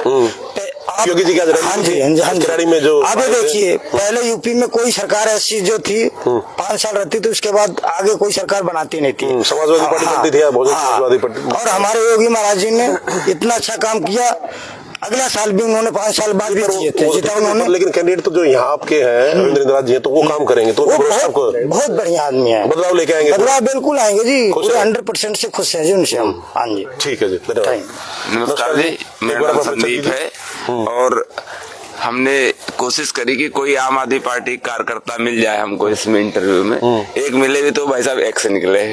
योगी जी क्या हाँ जी में जो अभी देखिए, पहले यूपी में कोई सरकार ऐसी जो थी 5 साल रहती थी, उसके बाद आगे कोई सरकार बनाती नहीं थी। समाजवादी पार्टी बनती थी, समाजवादी पार्टी। और हमारे योगी महाराज जी ने इतना अच्छा काम किया, अगला साल भी उन्होंने 5 साल बाद भी जिए थे, जीता उन्होंने। लेकिन कैंडिडेट तो जो यहाँ आपके हैं रविंद्र इंद्राज जी, तो वो काम करेंगे तो बहुत बढ़िया आदमी है। बदलाव लेके आएंगे? बदलाव बिल्कुल आएंगे जी, 100% से खुश हैं जी उनसे हम। हाँ जी ठीक है जी, धन्यवाद। नमस्कार जी, मेरा नाम संदीप है और हमने कोशिश करी कि कोई आम आदमी पार्टी कार्यकर्ता मिल जाए हमको इसमें इंटरव्यू में। एक मिले भी तो भाई साहब एक से निकले।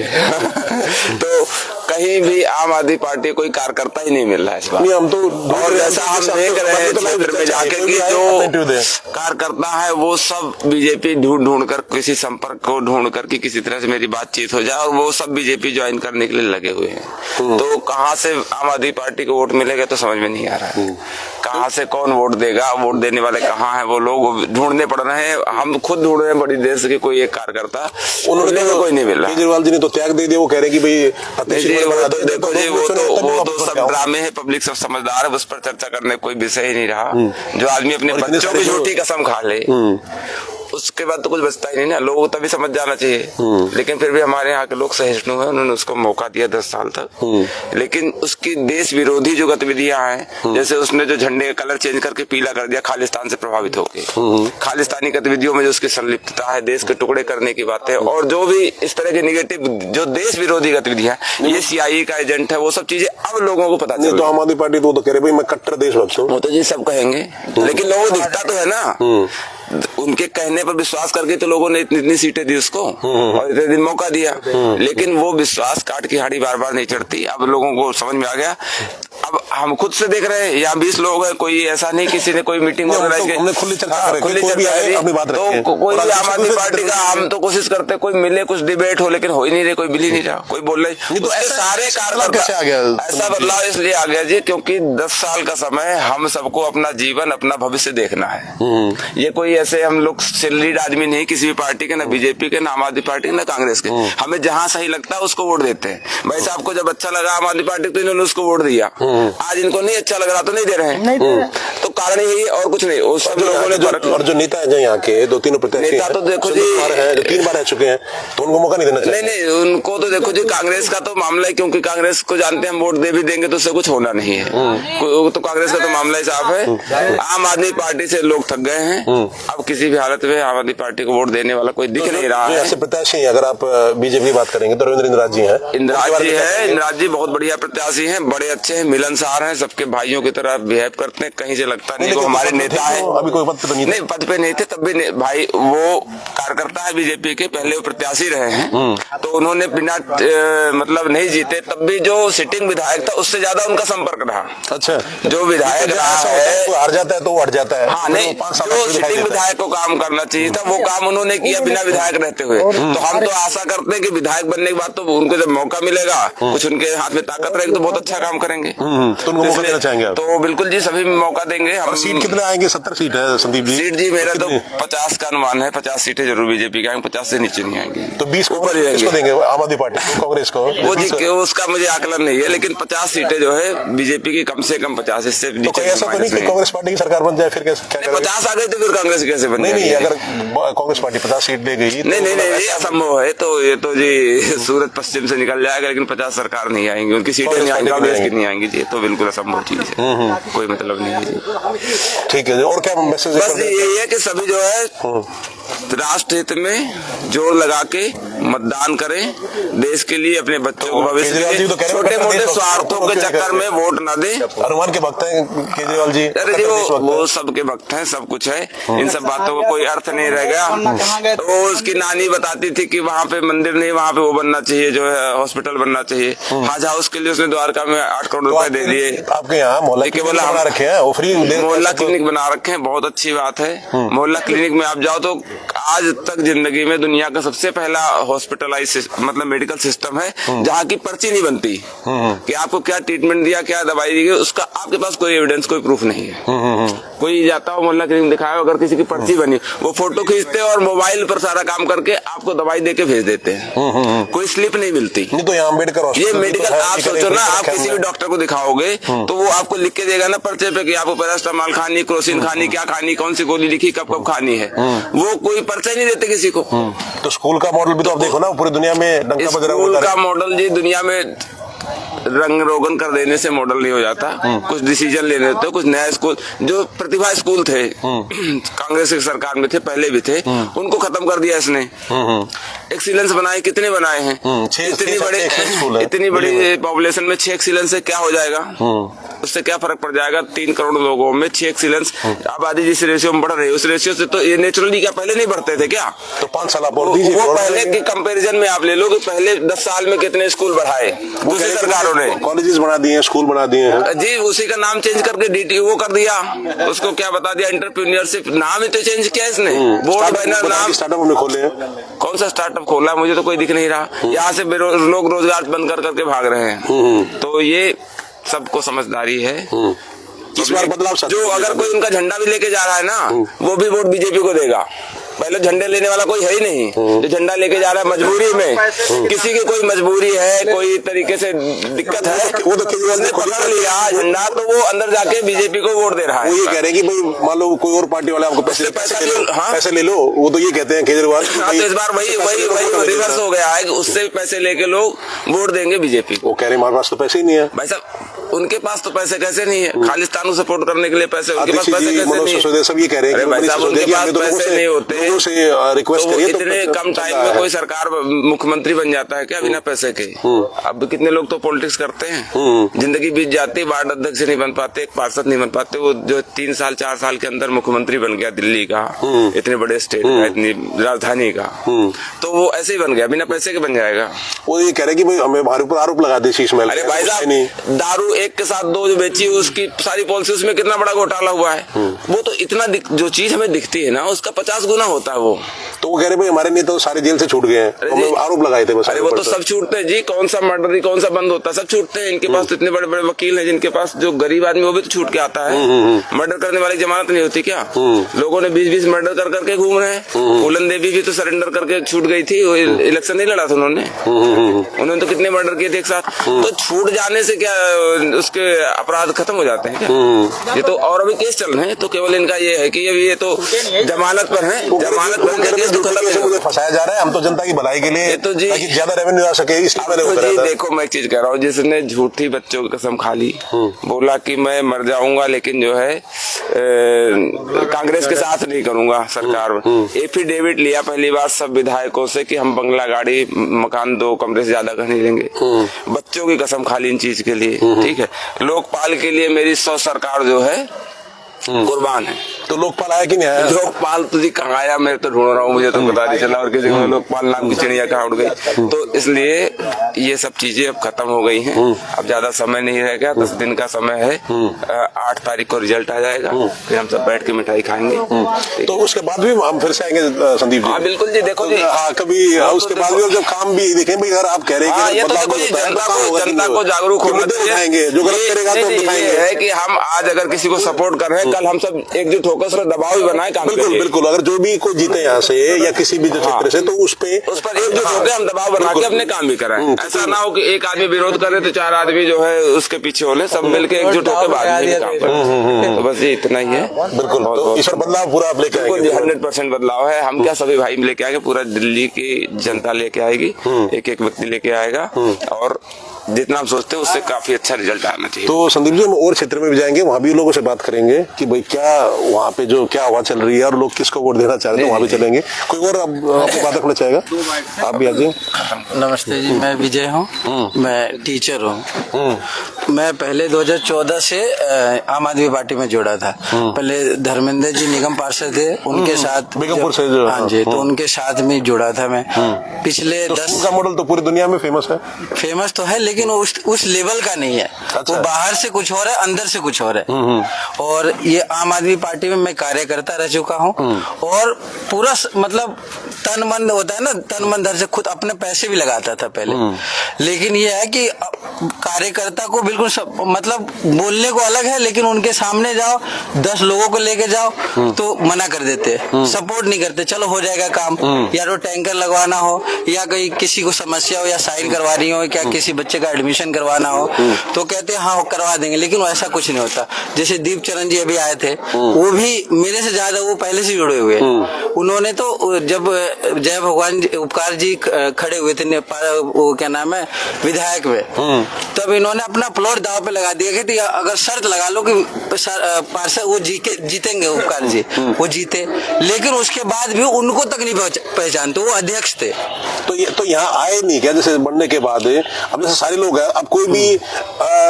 तो कहीं भी आम आदमी पार्टी कोई कार्यकर्ता ही नहीं मिल रहा है इस बार। नहीं, हम तो और जैसा हम देख रहे हैं क्षेत्र में जाके कि जो कार्यकर्ता है वो सब बीजेपी ढूंढ कर किसी संपर्क को ढूंढ कर कि किसी तरह से मेरी बातचीत हो जाए, और वो सब बीजेपी ज्वाइन करने के लिए लगे हुए हैं। तो कहाँ से आम आदमी पार्टी को वोट मिलेगा तो समझ में नहीं आ रहा है। कहाँ से कौन वोट देगा, वोट देने वाले कहाँ है, वो लोग ढूंढने पड़ रहे हैं। हम खुद ढूंढ रहे हैं बड़ी देर से कि कोई एक कार्यकर्ता, उन्होंने कोई नहीं मिल रहा। केजरीवाल जी ने तो त्याग दे दिया, वो कह रहे कि भाई देखो जी वो तो सब ड्रामे है, पब्लिक सब समझदार है, उस पर चर्चा करने कोई विषय ही नहीं रहा। जो आदमी अपने बच्चों की झूठी कसम खा ले उसके बाद तो कुछ बचता ही नहीं ना। लोगों को तभी समझ जाना चाहिए। लेकिन फिर भी हमारे यहाँ के लोग सहिष्णु हैं, उन्होंने उसको मौका दिया 10 साल तक। लेकिन उसकी देश विरोधी जो गतिविधियां हैं, जैसे उसने जो झंडे का कलर चेंज करके पीला कर दिया खालिस्तान से प्रभावित होकर, खालिस्तानी गतिविधियों में जो उसकी संलिप्तता है, देश के टुकड़े करने की बात है, और जो भी इस तरह की निगेटिव जो देश विरोधी गतिविधियां, ये CIA का एजेंट है, वो सब चीजें अब लोगों को पता चल। तो आम आदमी पार्टी तो कह रहे भाई मैं कट्टर देशभक्त हूँ, वो तो जी सब कहेंगे, लेकिन लोगों को दिखता तो है ना। उनके कहने पर विश्वास करके तो लोगों ने इतनी सीटें दी उसको और इतने दिन मौका दिया। लेकिन वो विश्वास काट की हाड़ी बार बार नहीं चढ़ती। अब लोगों को समझ में आ गया। अब हम खुद से देख रहे हैं, यहाँ 20 लोग हैं, कोई ऐसा नहीं किसी ने कोई मीटिंग ऑर्गेनाइज की, खुली चर्चा तो कोई भी आम आदमी पार्टी का हम तो कोशिश करते कोई मिले, कुछ डिबेट हो, लेकिन हो ही नहीं रहे, कोई मिल ही नहीं रहा, कोई बोल रहे। तो सारे कार्यकर्ता ऐसा बदलाव इसलिए आ गया जी क्योंकि 10 साल का समय हम सबको अपना जीवन अपना भविष्य देखना है। ये कोई ऐसे हम लोग सिल्लीड आदमी नहीं किसी भी पार्टी के, ना बीजेपी के, ना आम आदमी पार्टी के, ना कांग्रेस के। हमें जहां सही लगता है उसको वोट देते हैं। भाई साहब को जब अच्छा लगा आम आदमी पार्टी तो इन्होंने उसको वोट दिया। आज इनको नहीं अच्छा लग रहा तो नहीं दे रहे हैं। तो कारण यही और कुछ नहीं। उस सब लोगों ने और जो नेता है जो यहाँ के 2-3 प्रत्याशी नेता तो देखो जी 3 बार रह चुके हैं, तो उनको मौका नहीं देना चाहिए। नहीं, उनको तो देखो जी कांग्रेस का तो मामला है, क्योंकि कांग्रेस को जानते हैं हम वोट दे भी देंगे तो उससे कुछ होना नहीं है। तो कांग्रेस का तो मामला ही साफ है। आम आदमी पार्टी से लोग थक गए हैं। अब किसी भी हालत में आम आदमी पार्टी को वोट देने वाला कोई दिख नहीं रहा है। ऐसे प्रत्याशी अगर आप बीजेपी की बात करेंगे तो रविंद्र इंद्राज जी हैं। इंद्राज जी बहुत बढ़िया प्रत्याशी हैं, बड़े अच्छे हैं, मिलनसार हैं, सबके भाइयों की तरह बिहेव करते हैं। कहीं से लगता नहीं वो हमारे नेता है। अभी कोई पद पे नहीं, पद पे नहीं थे तब भी भाई वो कार्यकर्ता है बीजेपी के, पहले वो प्रत्याशी रहे हैं। तो उन्होंने बिना मतलब नहीं जीते तब भी जो सिटिंग विधायक था उससे ज्यादा उनका संपर्क रहा। अच्छा, जो विधायक हार जाता है तो वो हट जाता है। हाँ नहीं, जो सिटिंग विधायक को काम करना चाहिए था वो काम उन्होंने किया बिना विधायक रहते हुए। तो हम तो आशा करते हैं कि विधायक बनने के बाद तो उनको जब मौका मिलेगा, कुछ उनके हाथ में ताकत रहेगी तो बहुत अच्छा काम करेंगे। तो उनको मौका देना चाहेंगे आप? तो बिल्कुल जी, सभी मौका देंगे हम। सीट कितने आएंगे? 70 सीट है संदीप जी। सीट जी मेरा तो 50 का अनुमान है। 50 सीटें जरूर बीजेपी की आएंगी, 50 से नीचे नहीं आएंगी। तो 20 ऊपर किसको देंगे? आम आदमी पार्टी को, कांग्रेस को? वो जी उसका मुझे आकलन नहीं है, लेकिन 50 सीटें जो है बीजेपी की कम से कम 50, इससे तो कोई ऐसा तो नहीं कि कांग्रेस पार्टी की सरकार बन जाए फिर कैसे? 50 आ गई तो फिर कांग्रेस कैसे बन जाएगी? नहीं, अगर कांग्रेस पार्टी 50 सीट दे गई नहीं असंभव है। तो ये तो जी सूरत पश्चिम से निकल जाएगा, लेकिन 50 सरकार नहीं आएंगी, उनकी सीटें नहीं आएंगी, कांग्रेस की नहीं आएंगी जी। तो बिल्कुल असंभव चीज है, कोई मतलब नहीं है जी। ठीक है। और क्या मैसेज? बस यही है कि सभी जो है राष्ट्र हित में जोर लगा के मतदान करें, देश के लिए, अपने बच्चों को भविष्य के लिए, छोटे मोटे स्वार्थों के चक्कर में वोट न दें। अनुमान के भक्त हैं केजरीवाल जी? अरे जी वो सबके भक्त हैं, सब कुछ है, इन सब बातों का कोई अर्थ नहीं रह गया। तो उसकी नानी बताती थी कि वहाँ पे मंदिर नहीं, वहाँ पे वो बनना चाहिए, जो है हॉस्पिटल बनना चाहिए। हज हाउस के लिए उसने द्वारका में 8 करोड़ रुपए दे दिए। आपके यहाँ मोहल्ला क्लिनिक बना रखे हैं, वो फ्री मोहल्ला क्लिनिक बना रखे हैं, बहुत अच्छी बात है। मोहल्ला क्लिनिक में आप जाओ तो आज तक जिंदगी में दुनिया का सबसे पहला हॉस्पिटलाइज मतलब मेडिकल सिस्टम है जहाँ की पर्ची नहीं बनती कि आपको क्या ट्रीटमेंट दिया, क्या दवाई दी गई, उसका आपके पास कोई एविडेंस, कोई प्रूफ नहीं है। कोई जाता हो मोहल्ला क्लिनिक दिखाया, अगर किसी की पर्ची बनी, वो फोटो खींचते और मोबाइल पर सारा काम करके आपको दवाई दे के भेज देते हैं, कोई स्लिप नहीं मिलती। तो यहाँ अम्बेडकर ये मेडिकल आप सोचो ना, आप किसी भी डॉक्टर को दिखाओगे तो वो आपको लिख के देगा ना पर्चे पे कि आपको पैरास्टामॉल खानी, क्रोसिन खानी, क्या खानी, कौन सी गोली लिखी, कब कब खानी है। वो कोई पर्चा ही नहीं देते किसी को। तो स्कूल का मॉडल भी तो आप देखो ना, पूरी दुनिया में स्कूल का मॉडल जी दुनिया में रंग रोगन कर देने से मॉडल नहीं हो जाता। कुछ डिसीजन लेने होते हैं। कुछ नया स्कूल, जो प्रतिभा स्कूल थे कांग्रेस की सरकार में थे, पहले भी थे, उनको खत्म कर दिया इसने। एक्सीलेंस बनाए, कितने बनाए हैं? इतनी बड़ी पॉपुलेशन में 6 एक्सीलेंस से क्या हो जाएगा? उससे क्या फर्क पड़ जाएगा? 3 करोड़ लोगों में 6 एक्सीलेंस। आबादी जिस रेशियो में बढ़ रही है उस रेशियो से तो ये नेचुरली क्या पहले नहीं बढ़ते थे क्या? तो 5 साल वो पहले के कंपैरिजन में आप ले लो कि पहले 10 साल में कितने स्कूल बढ़ाए दूसरी सरकारों ने। कॉलेजेस बना दिए, स्कूल बना दिए हैं जी, उसी का नाम चेंज करके DTO कर दिया, उसको क्या बता दिया, एंटरप्रेन्योरशिप। नाम ही तो चेंज किया इसने। बोर्ड बैनर नाम स्टार्टअप हमने खोले हैं। कौन सा स्टार्टअप खोला? मुझे तो कोई दिख नहीं रहा। यहाँ से लोग रोजगार बंद कर करके भाग रहे हैं। तो ये सबको समझदारी है। इस बार बदलाव जो अगर कोई उनका झंडा भी लेके जा रहा है ना, वो भी वोट बीजेपी को देगा। पहले झंडे लेने वाला कोई है ही नहीं। जो झंडा लेके जा रहा है मजबूरी में, किसी की कोई मजबूरी है, कोई तरीके से दिक्कत है, वो तो केजरीवाल ने पकड़ लिया झंडा, तो वो अंदर जाके बीजेपी को वोट दे रहा है। वो ये कह रहे हैं कि भाई मान लो कोई और पार्टी वाले आपको पैसे ले लो, वो तो ये कहते हैं केजरीवाल। तो इस बार वही रिवर्स हो गया है कि उससे पैसे लेके लोग वोट देंगे बीजेपी। वो कह रहे हैं हमारे पास तो पैसे ही नहीं है। भाई साहब, उनके पास तो पैसे कैसे नहीं है? खालिस्तान को सपोर्ट करने के लिए पैसे, उनके पास पैसे कैसे नहीं है? सब ये कह रहे हैं भाई साहब, उनके पास पैसे नहीं होते से रिक्वेस्ट करिए। इतने कम टाइम में कोई सरकार मुख्यमंत्री बन जाता है क्या बिना पैसे के? अब कितने लोग तो पॉलिटिक्स करते हैं, जिंदगी बीत जाती, वार्ड अध्यक्ष नहीं बन पाते, एक पार्षद नहीं बन पाते। वो जो 3 साल 4 साल के अंदर मुख्यमंत्री बन गया दिल्ली का, इतने बड़े स्टेट का, इतनी राजधानी का, तो वो ऐसे ही बन गया, बिना पैसे के बन जाएगा। वो ये कह रहे हैं कि भाई हमें हमारे ऊपर आरोप लगा दे शीश महल। अरे भाई साहब, दारू एक के साथ 2 जो बेची, उसकी सारी पॉलिसी, उसमें कितना बड़ा घोटाला हुआ है। वो तो इतना जो चीज हमें दिखती है ना, उसका 50 गुना होता है वो। तो वो कह रहे भाई हमारे नेता तो सारे जेल से छूट गए हैं, तो आरोप लगाए थे। अरे वो तो सब छूटते हैं जी, कौन सा मर्डर, कौन सा बंद होता है, सब छूटते हैं। इनके पास तो इतने बड़े बड़े वकील हैं, जिनके पास जो गरीब आदमी वो भी तो छूट के आता है। मर्डर करने वाली जमानत नहीं होती क्या? लोगों ने 20-20 मर्डर कर करके घूम रहे हैं। फूलन देवी भी तो सरेंडर करके छूट गई थी, इलेक्शन नहीं लड़ा था उन्होंने तो कितने मर्डर किए थे एक साथ। तो छूट जाने से क्या उसके अपराध खत्म हो जाते हैं क्या? ये तो और अभी केस चल रहे हैं, तो केवल इनका ये है कि अभी ये तो जमानत पर है, जमानत पर केस तो खत्म फंसाया जा रहा है। हम तो जनता की भलाई के लिए तो जी ज्यादा रेवेन्यू आ सके इसलिए जी। देखो मैं एक चीज कह रहा हूँ, जिसने झूठी बच्चों की कसम खा ली, बोला कि मैं मर जाऊंगा लेकिन जो है कांग्रेस के साथ नहीं करूंगा सरकार में। एफिडेविट लिया पहली बार सब विधायकों से कि हम बंगला, गाड़ी, मकान 2 कमरे से ज्यादा का नहीं लेंगे। बच्चों की कसम खा ली इन चीज के लिए, ठीक है। लोकपाल के लिए मेरी 100 सरकार जो है कुर्बान है। तो लोकपाल आया कि नहीं आया? लोकपाल तो जी कहाँ आया, मैं तो ढूंढ रहा हूँ, मुझे तो पता नहीं चला। और किसी को लोकपाल नाम की चिड़िया कहाँ उड़ गई। तो इसलिए ये सब चीजें अब खत्म हो गई हैं। अब ज्यादा समय नहीं रह गया, 10 दिन का समय है। 8 तारीख को रिजल्ट आ जाएगा, फिर हम सब बैठ के मिठाई खाएंगे। तो उसके बाद भी हम फिर से आएंगे संदीप जी। हाँ बिल्कुल जी। देखो जी, हाँ कभी उसके बाद भी जब काम भी देखें भाई, अगर आप कह रहे हैं कि जनता को जागरूक होना चाहिए। जो गलत करेगा तो दिखाएंगे। है कि हम आज अगर किसी को सपोर्ट कर रहे हैं, कल हम सब एकजुट होकर उस पर दबाव भी बनाए काम बिल्कुल बिल्कुल। अगर जो भी कोई जीते यहाँ से या किसी भी क्षेत्र से, तो उस पर एकजुट होकर हम दबाव बना के अपने काम भी कराएं। ऐसा ना हो कि एक आदमी विरोध करे तो 4 आदमी जो है उसके पीछे हो ले, सब मिलकर एकजुट होकर बाद में काम करें। तो बस ये इतना ही है। बिल्कुल। तो इस पर बदलाव पूरा आप लेके आएंगे? 100% बदलाव है। हम क्या सभी भाई लेके आएंगे, पूरा दिल्ली की जनता लेके आएगी, एक एक व्यक्ति लेके आएगा, और जितना हम सोचते हैं उससे काफी अच्छा रिजल्ट आना चाहिए। तो संदीप जी, हम और क्षेत्र में भी जाएंगे, वहाँ भी लोगों से बात करेंगे कि भाई क्या वहाँ पे जो क्या हवा चल रही है और लोग किसको वोट देना चाह रहे हैं, तो वहाँ भी चलेंगे। कोई और आपको बात रखना चाहेगा? आप भी आ जाइए। नमस्ते जी, मैं विजय हूँ, मैं टीचर हूँ। मैं पहले 2014 से आम आदमी पार्टी में जुड़ा था। पहले धर्मेंद्र जी निगम पार्षद थे, उनके साथ बेगमपुर से। हाँ जी, तो उनके साथ में जुड़ा था मैं। पिछले 10 का मॉडल तो पूरी दुनिया में फेमस है। फेमस तो है, लेकिन उस लेवल का नहीं है। अच्छा। वो बाहर से कुछ हो रहा है, अंदर से कुछ हो रहा है। और ये आम आदमी पार्टी में मैं कार्यकर्ता रह चुका हूँ, और पूरा मतलब तन मन होता है ना, तन मन धन से खुद अपने पैसे भी लगाता था पहले। लेकिन ये है कि कार्यकर्ता को बिल्कुल बिल्कुल मतलब बोलने को अलग है, लेकिन उनके सामने जाओ 10 लोगों को लेके जाओ तो मना कर देते, सपोर्ट नहीं करते। चलो हो जाएगा काम, या तो टैंकर लगवाना हो, या कहीं किसी को समस्या हो, या साइन करवानी हो, क्या किसी बच्चे का एडमिशन करवाना हो, तो कहते हैं हाँ करवा देंगे, लेकिन ऐसा कुछ नहीं होता। जैसे दीप चरण जी अभी आए थे, वो भी मेरे से ज्यादा वो पहले से जुड़े हुए। उन्होंने तो जब जय भगवान उपकार जी खड़े हुए थे वो क्या नाम है विधायक में, तब इन्होंने अपना प्लॉट दाव पे लगा दिया कि अगर शर्त लगा लो कि पार्षद वो जीतेंगे उपकार जी, वो जीते, लेकिन उसके बाद भी उनको तक नहीं पहचानते, वो अध्यक्ष थे। तो यहाँ आए नहीं क्या? जैसे बनने के बाद अब जैसे सारे लोग हैं, अब कोई भी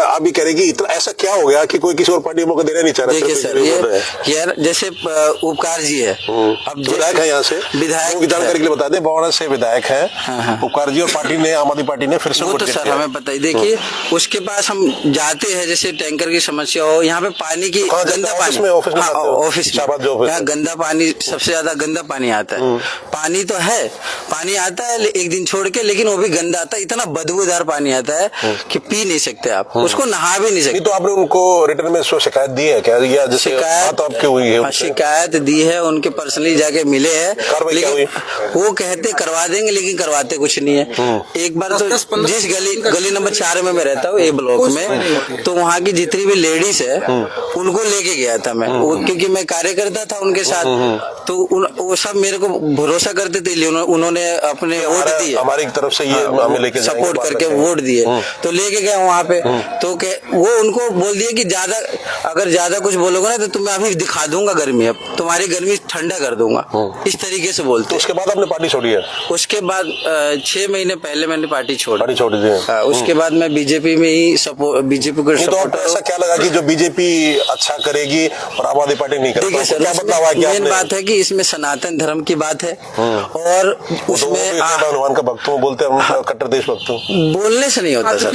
अभी करेगी, इतना ऐसा क्या हो गया कि कोई किसी और पार्टी को मौका देना नहीं चाह रहा? देखिए सर, ये जैसे उपकार जी है, अब विधायक है, यहाँ से विधायक की जानकारी के लिए बता दें, बवाना से विधायक है उपकार जी, और पार्टी ने आम आदमी पार्टी ने फिर से वो तो सर हमें पता ही। देखिए उसके पास हम जाते हैं, जैसे टैंकर की समस्या हो, यहाँ पे पानी की गंदा पानी ऑफिस में यहाँ गंदा पानी, सबसे ज्यादा गंदा पानी आता है। पानी तो है, पानी आता है एक दिन छोड़ के, लेकिन वो भी गंदा आता है, इतना बदबूदार पानी आता है कि पी नहीं सकते आप, उसको नहा भी नहीं सकते। तो आपने उनको रिटर्न में शिकायत दी है क्या? या जैसे शिकायत आपकी हुई है? शिकायत दी है, उनके पर्सनली जाके मिले हैं, लेकिन वो कहते करवा देंगे, लेकिन करवाते कुछ नहीं है। एक बार तो जिस गली नंबर 4 में मैं रहता हूँ, ए ब्लॉक में, तो वहाँ की जितनी भी लेडीज है उनको लेके गया था मैं, क्योंकि मैं कार्यकर्ता था उनके साथ, तो वो सब मेरे को भरोसा करते थे, उन्होंने अपने वोट दिए, हमारी तरफ से ये हमें लेके सपोर्ट करके वोट दिए, तो लेके गए वहाँ पे। तो वो उनको बोल दिए कि अगर ज्यादा कुछ बोलोगे ना तो तुम्हें अभी दिखा दूंगा गर्मी, अब तुम्हारी गर्मी ठंडा कर दूंगा, इस तरीके से बोलते। तो उसके बाद आपने पार्टी छोड़ी है? उसके बाद 6 महीने पहले मैंने पार्टी छोड़ दी थी। उसके बाद मैं बीजेपी में ही बीजेपी को सपोर्ट। तो ऐसा क्या लगा कि जो बीजेपी अच्छा करेगी और आम आदमी पार्टी नहीं करेगी? क्या बदलाव आ गया? मेन बात है कि इसमें सनातन धर्म की बात है, और उसमें हनुमान का भक्त हूँ बोलते हैं, कट्टर देशभक्त हूँ, बोलने से नहीं होता सर,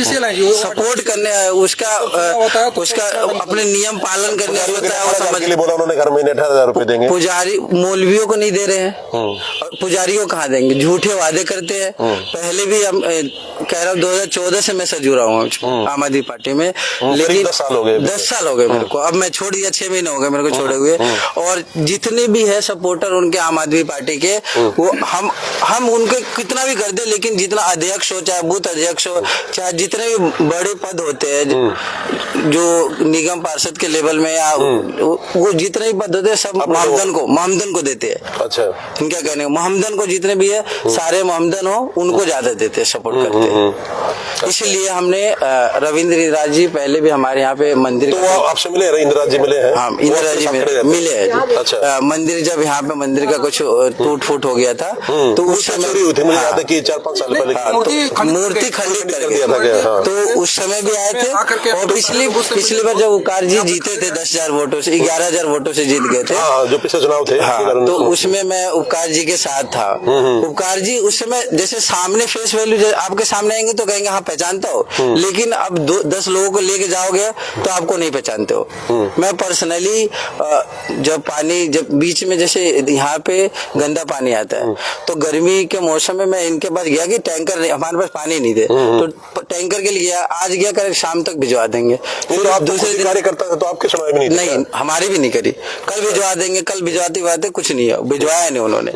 सपोर्ट करने उसका अपने नियम पालन करने होता है। समझ के लिए बोला उन्होंने, घर महीने 18,000 रुपए देंगे। पुजारी मौलवियों को नहीं दे रहे हैं, और पुजारियों को कहाँ देंगे? झूठे वादे करते हैं। पहले भी हम कह रहा हूँ 2014 से मैं सर जुड़ा हूँ आम आदमी पार्टी में, लेकिन 10 साल हो गए। 10 साल हो गए मेरे को, अब मैं छोड़ दिया, 6 महीने हो गए मेरे को छोड़े हुए। और जितने भी है सपोर्टर उनके आम आदमी पार्टी के, वो हम उनके कितना भी कर दे, लेकिन जितना अध्यक्ष हो, चाहे बूथ अध्यक्ष हो, चाहे जितने भी बड़े पद होते हैं जो निगम पार्षद के लेवल में, या वो जितने भी पद होते हैं सब मोहम्मदन को देते हैं। अच्छा, क्या कहने, मोहम्मदन को जितने भी है सारे मोहम्मदन हो उनको ज्यादा देते हैं, सपोर्ट करते हैं। इसलिए हमने रविंद्र इंदिरा जी पहले भी हमारे यहाँ पे मंदिर, तो आपसे मिले? इंदिरा जी मिले हैं? हाँ, इंदिरा जी मिले हैं। अच्छा। मंदिर जब यहाँ पे मंदिर का कुछ टूट फूट हो गया था, तो उस समय हुई थी, मुझे याद है कि 4-5 साल पहले मूर्ति खंडित कर दिया था, तो उस समय भी आए थे। और पिछली बार जब उपकार जी जीते थे 10,000 वोटों से, 11,000 वोटों से जीत गए थे, जो पिछले चुनाव थे, तो उसमें मैं उपकार जी के साथ था। उपकार जी उस समय जैसे सामने फेस वैल्यू आपके सामने आएंगे तो कहेंगे हाँ पहचानता हो, लेकिन अब 10 लोगों को लेके जाओगे तो आपको नहीं पहचानते हो। मैं पर्सनली जब बीच में जैसे यहाँ पे गंदा पानी आता है, तो गर्मी के मौसम में मैं इनके पास गया कि टैंकर हमारे पास पानी नहीं दे, तो टैंकर के लिए आज गया, कर शाम तक भिजवा देंगे। फिर आप दूसरे दिन कार्यकर्ता है तो आपके सुनाई भी नहीं, हमारी भी नहीं करी। कल भिजवा देंगे, कल भिजवाते कुछ नहीं है, भिजवाया नहीं उन्होंने।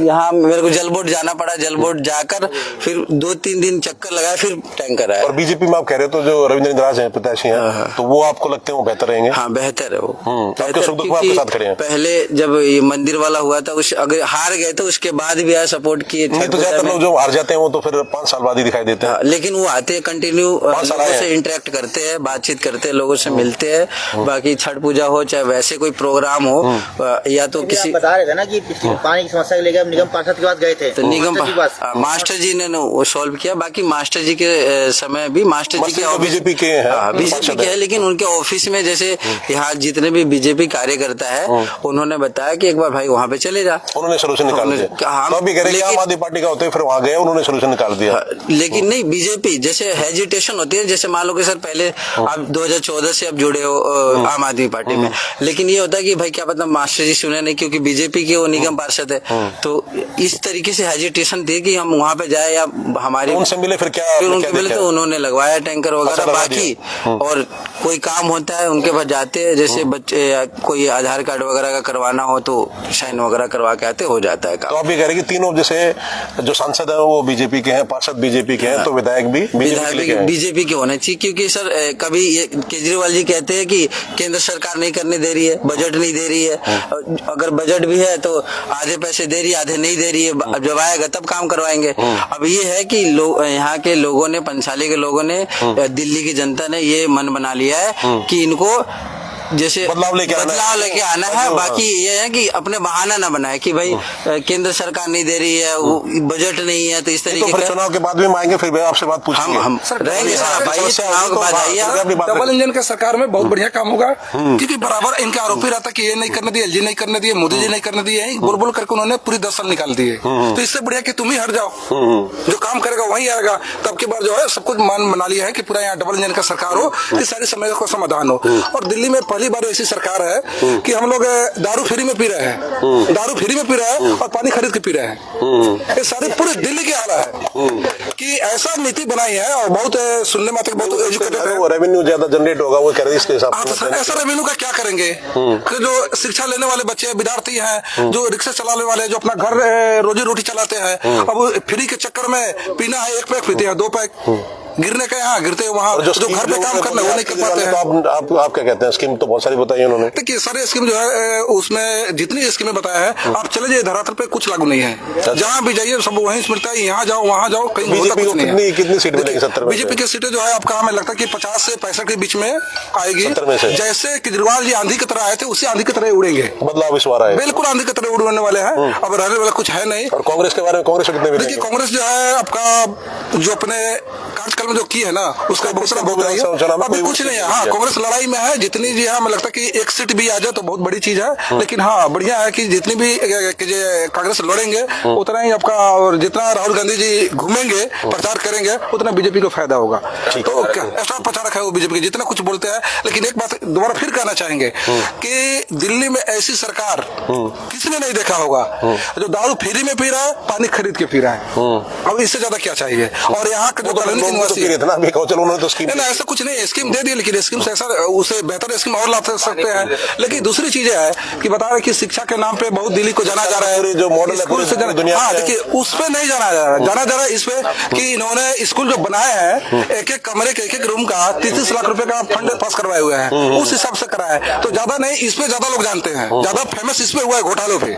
यहाँ मेरे को जलबोर्ड जाना पड़ा, जलबोर्ड जाकर फिर 2-3 दिन चक्कर लगाया, फिर टैंकर आया। और बीजेपी में आप कह रहे हो तो जो रविंद्र इंदिरा हैं प्रत्याशी हैं, तो वो आपको लगते हैं वो बेहतर रहेंगे? हाँ, बेहतर है वो। आपके साथ खड़े हैं। पहले जब ये मंदिर वाला हुआ था, अगर हार गए तो उसके बाद भी आया सपोर्ट किए। तो ज्यादातर लोग जो हार जाते हैं वो तो फिर 5 साल बाद ही दिखाई देते हैं। लेकिन वो आते हैं, कंटिन्यू लोगों से इंटरेक्ट करते हैं, बातचीत करते हैं, लोगों से मिलते हैं। बाकी छठ पूजा हो चाहे वैसे कोई प्रोग्राम हो, या तो किसी बता रहे थे ना कि पानी की समस्या को लेकर निगम पार्षद के पास गए थे, तो निगम मास्टर जी ने वो सॉल्व किया। बाकी मास्टर जी के समय भी मास्टर जी के बीजेपी के है, लेकिन उनके ऑफिस में जैसे यहाँ जितने भी बीजेपी कार्यकर्ता है, उन्होंने बताया कि एक बार भाई वहाँ पे चले जा, उन्होंने सोल्यूशन निकाल दिया। आम आदमी पार्टी का होते फिर वहाँ गए, उन्होंने सोल्यूशन निकाल दिया। लेकिन नहीं, बीजेपी जैसे हेजिटेशन होती है, जैसे मान लो कि सर पहले आप 2014 से अब जुड़े हो आम आदमी पार्टी में, लेकिन ये होता है कि भाई क्या पता मास्टर जी सुने नहीं, क्योंकि बीजेपी के वो निगम पार्षद है, तो इस तरीके से हेजिटेशन थी कि हम वहाँ पे जाए या हमारे उनसे मिले फिर क्या फिर उनके क्या मिले देखा? तो उन्होंने लगवाया टैंकर अच्छा, वगैरह लगवा बाकी दिया। और कोई काम होता है उनके पास जाते हैं, जैसे बच्चे या कोई आधार कार्ड वगैरह का करवाना हो तो साइन वगैरह करवा के आते, हो जाता है तो काम। आप ये कह रहे हैं कि तीनों जैसे जो सांसद है वो बीजेपी के हैं, पार्षद बीजेपी के हैं, तो विधायक भी बीजेपी के हैं। बीजेपी के होने चाहिए, क्योंकि सर कभी ये केजरीवाल जी कहते हैं कि केंद्र सरकार नहीं करने दे रही है, बजट नहीं दे रही है, अगर बजट भी है तो आधे पैसे दे रही है, आधे नहीं दे रही है, अब जब आएगा तब काम करवाएंगे। अब ये है कि यहाँ के लोगों ने, पंचाली के लोगों ने, दिल्ली की जनता ने ये मन बना लिया है कि इनको जैसे बदलाव लेके आना है। बाकी ये है कि अपने बहाना ना बनाए कि भाई केंद्र सरकार नहीं दे रही है, वो बजट नहीं है, तो इस तो तरीके फिर का चुनाव के बाद भी हम आएंगे, फिर भी आपसे बात पूछेंगे। हम रहेंगे सर, आप आइए, चुनाव के बाद आइए। डबल इंजन का सरकार में बहुत बढ़िया काम होगा, क्योंकि बराबर इनका आरोप ही रहता कि ये नहीं करने दिए, एलजी नहीं करने दिए, मोदी जी नहीं करने दिए, बोल बोल करके उन्होंने पूरी 10 साल निकाल दिए। तो इससे बढ़िया कि तुम ही हट जाओ, जो काम करेगा वही आएगा। तब के बाद जो है सब कुछ मान बना लिया है कि पूरा यहाँ डबल इंजन का सरकार हो, इस सारी समस्या को समाधान हो। और दिल्ली में पहली बार ऐसी सरकार है कि हम लोग दारू फ्री में पी रहे हैं, दारू फ्री में पी रहे हैं और पानी खरीद के पी रहे हैं। ये सारी पूरे दिल्ली की हाल है कि ऐसा नीति बनाई है। और बहुत सुनने में बहुत एजुकेटेड है, रेवेन्यू ज्यादा जनरेट होगा, वो कह रहे हैं इसके हिसाब से। ऐसा रेवेन्यू का क्या करेंगे? जो शिक्षा लेने वाले बच्चे विद्यार्थी हैं, जो रिक्शा चलाने वाले, जो अपना घर रोजी रोटी चलाते हैं, अब फ्री के चक्कर में पीना है 1 पैक पीते हैं, 2 पैक गिरने का यहाँ गिरते हैं वहाँ, जो घर पे काम करना वो नहीं कर पाते हैं। तो आप क्या कहते हैं? स्कीम तो बहुत सारी बताई उन्होंने। देखिए सारे स्कीम जो है उसमें जितनी स्कीमें बताया है, आप चले जाइए धरातल पे कुछ लागू नहीं है। जहाँ भी जाइए सब वहीं से मिलता है, यहाँ जाओ वहाँ जाओ, कहीं होता कुछ नहीं है। कितनी सीट मिलेगी 70 में? बीजेपी की सीटें जो है आपका हमें लगता है कि 50 से 65 के बीच में आएगी। जैसे केजरीवाल जी आंधी की तरह आए थे, उसी आंधी की तरह उड़ेंगे। बदलाव इस बार है, बिल्कुल आंधी की तरह उड़ने वाले हैं। अब रहने वाला कुछ है नहीं। और कांग्रेस के बारे में, कांग्रेस कितने मिलेंगे? देखिए कांग्रेस जो है आपका जो अपने कार्यकाल में जो की है ना, उसका घोषणा बहुत रही है, अभी कुछ नहीं है। हाँ, कांग्रेस लड़ाई में है, जितनी जी हमें लगता है कि 1 सीट भी आ जाए तो बहुत बड़ी चीज है। लेकिन हाँ बढ़िया है कि जितनी भी कांग्रेस लड़ेंगे उतना ही आपका, और जितना राहुल गांधी जी घूमेंगे प्रचार करेंगे उतना बीजेपी को फायदा होगा। तो एक्स्ट्रा प्रचारक है वो बीजेपी के, जितना कुछ बोलते हैं। लेकिन एक बात दोबारा फिर कहना चाहेंगे कि दिल्ली में ऐसी सरकार किसी ने नहीं देखा होगा, जो दारू फ्री में पी रहा है, पानी खरीद के पी रहा है। अब इससे ज्यादा क्या चाहिए? और यहाँ का जो कॉलोनी निवासी है, ऐसा कुछ नहीं है, स्कीम दे दी, लेकिन स्कीम से ऐसा उसे बेहतर स्कीम और ला सकते हैं। लेकिन दूसरी चीज है कि बता रहे कि शिक्षा के नाम पे बहुत दिल्ली को जाना जा रहा है, जो मॉडल है दुनिया। हाँ देखिए उस पे नहीं जाना जा रहा है, जाना जा रहा है इस पे कि इन्होंने स्कूल जो बनाए हैं, एक कमरे के 1 रूम का 30 लाख रुपए का फंड पास करवाए हुए हैं, उस हिसाब से करा है। तो ज्यादा नहीं, इस पे ज्यादा लोग जानते हैं, ज्यादा फेमस इस पे हुआ है घोटालों पे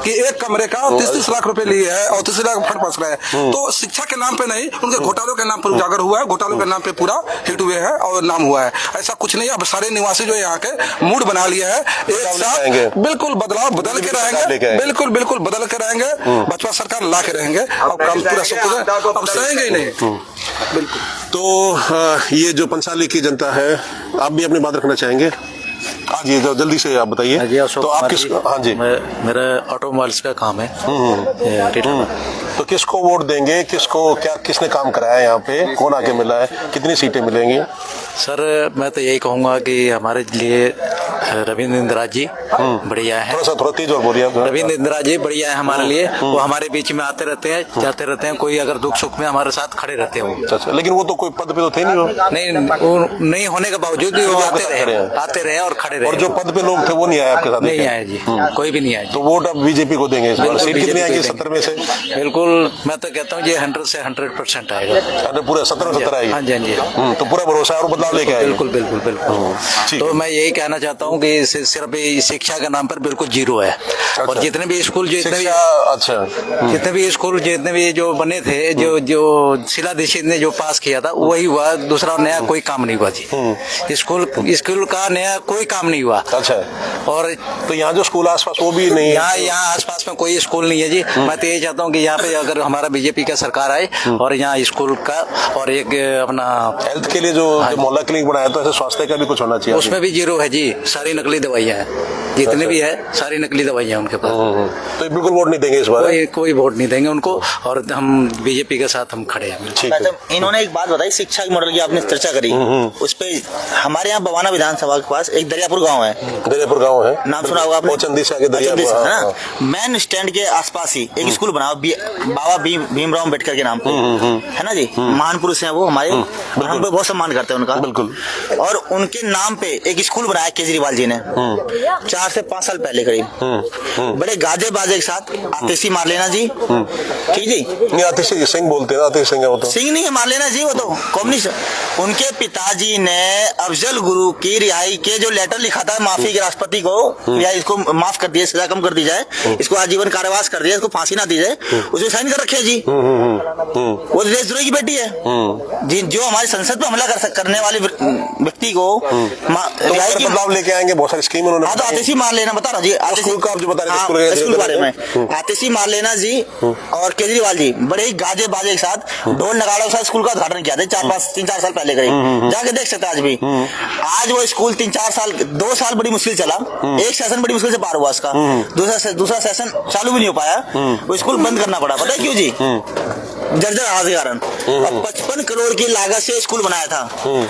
कि 1 कमरे का 30 लाख रुपए लिए है और 30 लाख फंड पास कराया है। तो शिक्षा के नाम पे नहीं, उनके घोटालों के नाम पर उजागर हुआ है, घोटालों के नाम पे पूरा हिट हुए हैं और नाम हुआ है। ऐसा कुछ नहीं। अब सारे निवासी जो यहाँ के मूड बना लिया है, एक साथ बिल्कुल बदलाव बदल के रहेंगे, बिल्कुल बिल्कुल बदल के रहेंगे, भाजपा सरकार ला के रहेंगे। अब काम पूरा सब कुछ अब सहेंगे ही नहीं। बिल्कुल। तो ये जो पंचाली की जनता है, आप भी अपनी बात रखना चाहेंगे? हाँ जी, तो जल्दी से आप बताइए। तो आप किस, हाँ जी, मेरा ऑटोमोबाइल्स का काम है। तो किसको वोट देंगे? किसको, क्या किसने काम कराया है यहाँ पे? कौन आके मिला है? कितनी सीटें मिलेंगी? सर मैं तो यही कहूँगा कि हमारे लिए रविंद्र इंदिरा जी बढ़िया है। थोड़ा तेज और बोलिए। रविंद्र इंदिरा जी बढ़िया है हमारे लिए। वो हमारे बीच में आते रहते हैं, जाते रहते हैं, कोई अगर दुख सुख में हमारे साथ खड़े रहते हैं वो। अच्छा, लेकिन वो तो कोई पद पे तो थे नहीं वो? नहीं, नहीं होने के बावजूद भी वो आते रहे और खड़े रहे। और जो पद पे लोग थे वो नहीं आए आपके साथ? नहीं आए जी, कोई भी नहीं आए। तो वोट अब बीजेपी को देंगे इस बार? सीट कितनी आएगी 70 में से? बिल्कुल, मैं तो कहता हूँ ये 100 से 100% आएगा। पूरा 70 में 70 आएगी? हाँ जी, हाँ जी। तो पूरा भरोसा है और बदलाव लेके आएगा? बिल्कुल बिल्कुल बिल्कुल। तो मैं यही कहना चाहता हूँ कि सिर्फ शिक्षा के नाम पर बिल्कुल जीरो है। और जितने भी स्कूल जितने भी स्कूल जितने भी जो बने थे, जो शीला दीक्षित ने जो पास किया था वही हुआ, दूसरा नया कोई काम नहीं हुआ जी। स्कूल का नया कोई काम नहीं हुआ। अच्छा। और तो यहाँ जो स्कूल आसपास वो भी नहीं है? यहाँ आसपास में कोई स्कूल नहीं है जी। मैं तो यही चाहता हूँ कि यहाँ पे अगर हमारा बीजेपी का सरकार आए और यहाँ स्कूल का और एक अपना हेल्थ के लिए जो मोहल्ला क्लिनिक बनाया तो ऐसे स्वास्थ्य का भी कुछ होना चाहिए। उसमें भी जीरो है जी। सारी नकली दवाइयाँ हैं, जितने भी है सारी नकली दवाइयाँ उनके पास। तो बिल्कुल वोट नहीं देंगे इस बार? कोई वोट नहीं देंगे उनको, और हम बीजेपी के साथ हम खड़े हैं। ठीक है। इन्होंने एक बात बताई, शिक्षा के मॉडल की आपने चर्चा करी, उस पे हमारे यहाँ बवाना विधानसभा के पास एक दरियापुर गांव है। दरियापुर गांव है, नाम सुना होगा आपने? चंदी से आगे दरियापुर है ना। मैन स्टैंड के आसपास ही एक स्कूल बना बाबा भीमराव अम्बेडकर के नाम पे, है ना जी। महान पुरुष हैं वो हमारे, हम पे बहुत सम्मान करते हैं उनका। बिल्कुल। और उनके नाम पे एक स्कूल बनाया केजरीवाल जी ने 4 से 5 साल पहले करीब, बड़े गाजे बाजे के साथ। आतिशी मार लेना जी, ठीक जी। नहीं, आतिशी सिंह बोलते हैं, आतिशी सिंह है वो तो। सिंह नहीं है, मार लेना जी, वो तो कम्युनिस्ट। उनके पिताजी ने अफजल गुरु की रिहाई के जो लेटर लिखा था माफी के राष्ट्रपति को, रिहाई इसको माफ कर दिया, सजा कम कर दी जाए, इसको आजीवन कारावास कर दिया, इसको फांसी ना दी जाए, उसमें साइन कर रखे जी। वो देशद्रोही की बेटी है, जो हमारी संसद पर हमला करने वाले व्यक्ति को रिहाई की बदलाव लेके आएंगे, बहुत सारी स्कीम उन्होंने। हाँ, तो आतिशी मार लेना, बता रहा जी, स्कूल का आप जो बता रहे हैं स्कूल के बारे में, आतिशी मार लेना जी और केजरीवाल जी बड़े ही गाजे बाजे के साथ ढोल नगाड़ों के साथ स्कूल का उद्घाटन किया था 3-4 साल पहले करीब। जाके देख सकते आज भी। आज वो स्कूल 3-4 साल, 2 साल बड़ी मुश्किल चला, एक सेशन बड़ी मुश्किल से पार हुआ उसका, दूसरा सेशन चालू भी नहीं हो पाया, वो स्कूल बंद करना पड़ा। पता है क्यों जी? जर्जर हाथ के कारण। और 55 करोड़ की लागत से स्कूल बनाया था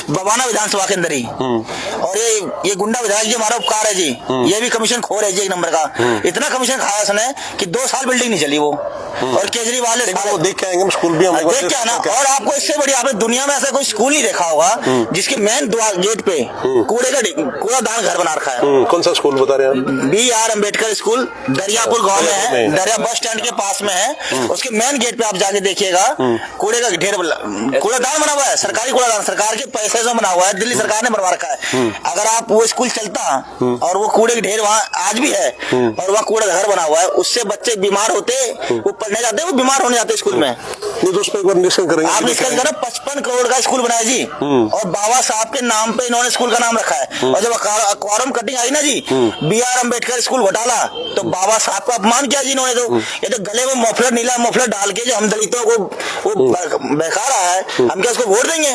बवाना विधानसभा के अंदर ही। और ये गुंडा विधायक जी हमारा उपकार है जी, ये भी कमीशन खोर है जी, 1 नंबर का। इतना कमीशन खाया उसने कि 2 साल बिल्डिंग नहीं चली वो। और केजरीवाल ने देख के आएंगे स्कूल भी, हम देख के आना। और आपको इससे बड़ी, आपने दुनिया में ऐसा कोई स्कूल नहीं देखा होगा जिसके मेन गेट पे कूड़ादान घर बना रखा है। कौन सा स्कूल बता रहे हैं? BR अम्बेडकर स्कूल दरियापुर गांव में है, दरिया बस स्टैंड के पास में है। उसके मेन गेट पे आप जाके देखिएगा, कूड़े का ढेर, कूड़ादान बना हुआ है, सरकारी कूड़ादान, सरकार के पैसे से बना हुआ है, दिल्ली सरकार ने बनवा रखा है। अगर आप वो स्कूल चलता और वो कूड़े के ढेर वहाँ आज भी है और वहाँ कूड़ा घर बना हुआ है, उससे बच्चे बीमार होते, वो पढ़ने जाते, वो बीमार होने जाते स्कूल में। तो उस पर एक बार निरीक्षण करेंगे। आप निरीक्षण करें, 55 करोड़ का स्कूल बनाया जी, और बाबा साहब के नाम पे इन्होंने स्कूल का नाम रखा है। और जब क्वारम कटिंग आई ना जी, BR अम्बेडकर स्कूल घोटाला, तो बाबा साहब का अपमान किया जी इन्होंने। तो ये तो गले में मफलर, नीला मफलर डाल के जो हम दलितों को वो बहका रहा है, हम क्या उसको वोट देंगे?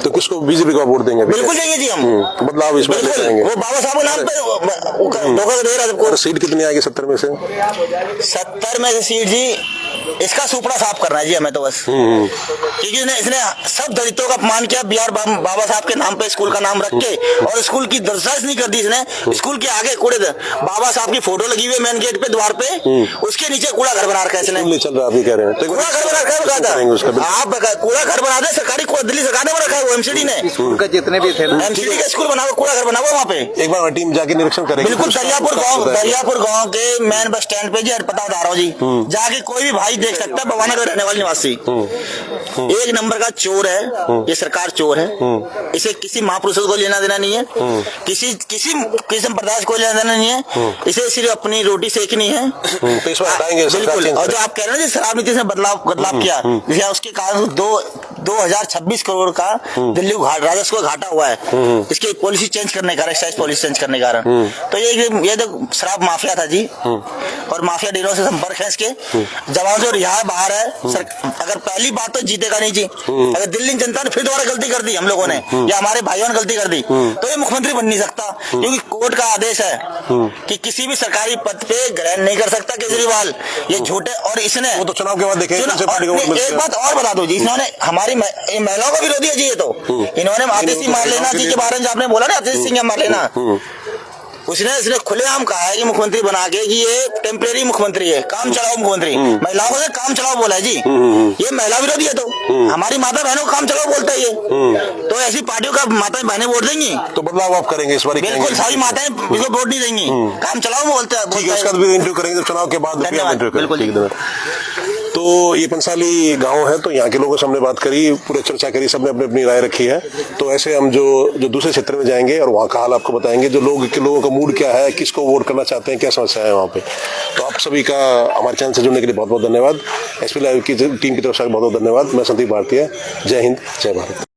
तो किसको? बीजेपी को वोट देंगे? बिल्कुल देंगे जी हम। बदलाव इसमें लेंगे। वो बाबा साहब के नाम पे धोखा दे रहा है सबको। सीट कितनी आएगी 70 में से? 70 में से सीट जी, इसका सुपड़ा साफ करना है जी हमें तो बस। क्योंकि इसने सब दलितों का अपमान किया, बाबा साहब के नाम पे स्कूल का नाम रख के, और स्कूल की दरसाज नहीं कर दी इसने। स्कूल के आगे कूड़े, बाबा साहब की फोटो लगी हुई है मेन गेट पे, द्वार पे, उसके नीचे कूड़ा घर बना रखा है इसने। नहीं चल रहा, अभी कह रहे हैं तो कूड़ा घर बना रखा है, आप कूड़ा घर बना दे, सरकारी दिल्ली सरकार ने बना रखा है, वो MCD ने। स्कूल का जितने भी थे, MCD का स्कूल बना हुआ, कूड़ा घर बना हुआ वहाँ पे। एक बार टीम जाके निरीक्षण करेगी। बिल्कुल, दरियापुर गांव के मेन बस स्टैंड पे जी, पता बता रहा हूँ जी, जाके कोई भी भाई देख सकता है, बवाना का रहने वाले निवासी। 1 नंबर का चोर है ये, सरकार चोर है। इसे किसी महापुरुष को लेना देना नहीं है, किसी संप्रदाय को लेना देना नहीं है, इसे सिर्फ अपनी रोटी सेकनी है। बिल्कुल। और जो आप कह रहे हैं ना, शराब नीति से बदलाव किया, उसके कारण 2026 करोड़ का दिल्ली को राजस्व को घाटा हुआ है, इसकी पॉलिसी चेंज करने का, एक्साइज पॉलिसी चेंज करने के कारण। तो ये तो शराब माफिया था जी, और माफिया डीलरों से संपर्क है इसके। जवान जो रिहा बाहर है, अगर पहली बात तो जीतेगा नहीं जी। अगर दिल्ली जनता ने फिर दोबारा गलती कर दी, हम लोगों ने या हमारे भाइयों ने गलती कर दी, तो ये मुख्यमंत्री बन नहीं सकता, क्योंकि कोर्ट का आदेश है कि किसी भी सरकारी पद पे ग्रहण नहीं कर सकता केजरीवाल। ये झूठे, और इसने वो तो चुनाव के बाद देखेंगे। एक बात और बता दो जी, इन्होंने हमारी महिलाओं का विरोधी है जी ये तो। इन्होंने आतिशी मार लेना जी के बारे में आपने बोला ना, आतिशी सिंह मार लेना, उसने खुलेआम कहा है कि मुख्यमंत्री बना के कि ये टेम्परेरी मुख्यमंत्री है, काम चलाओ मुख्यमंत्री। महिलाओं से काम चलाओ बोला है जी, ये महिला विरोधी है। तो हमारी माता बहनों को काम चलाओ बोलता है ये, तो ऐसी पार्टियों का माता बहनें वोट देंगी तो बदलाव आप करेंगे इस बार? बिल्कुल, सारी माताएं इसको वोट नहीं देंगी, काम चलाओ बोलते हैं। उसका भी इंटरव्यू करेंगे चुनाव के बाद। बिल्कुल। तो ये पंसाली गांव है, तो यहाँ के लोगों से हमने बात करी, पूरे चर्चा करी, सबने अपनी अपनी राय रखी है। तो ऐसे हम जो दूसरे क्षेत्र में जाएंगे और वहाँ का हाल आपको बताएंगे, जो लोगों का मूड क्या है, किसको वोट करना चाहते हैं, क्या समस्या है वहाँ पे। तो आप सभी का हमारे चैनल से जुड़ने के लिए बहुत बहुत धन्यवाद। SP लाइव की टीम की तरफ से बहुत बहुत धन्यवाद। मैं संदीप भारतीय, जय हिंद, जय भारत।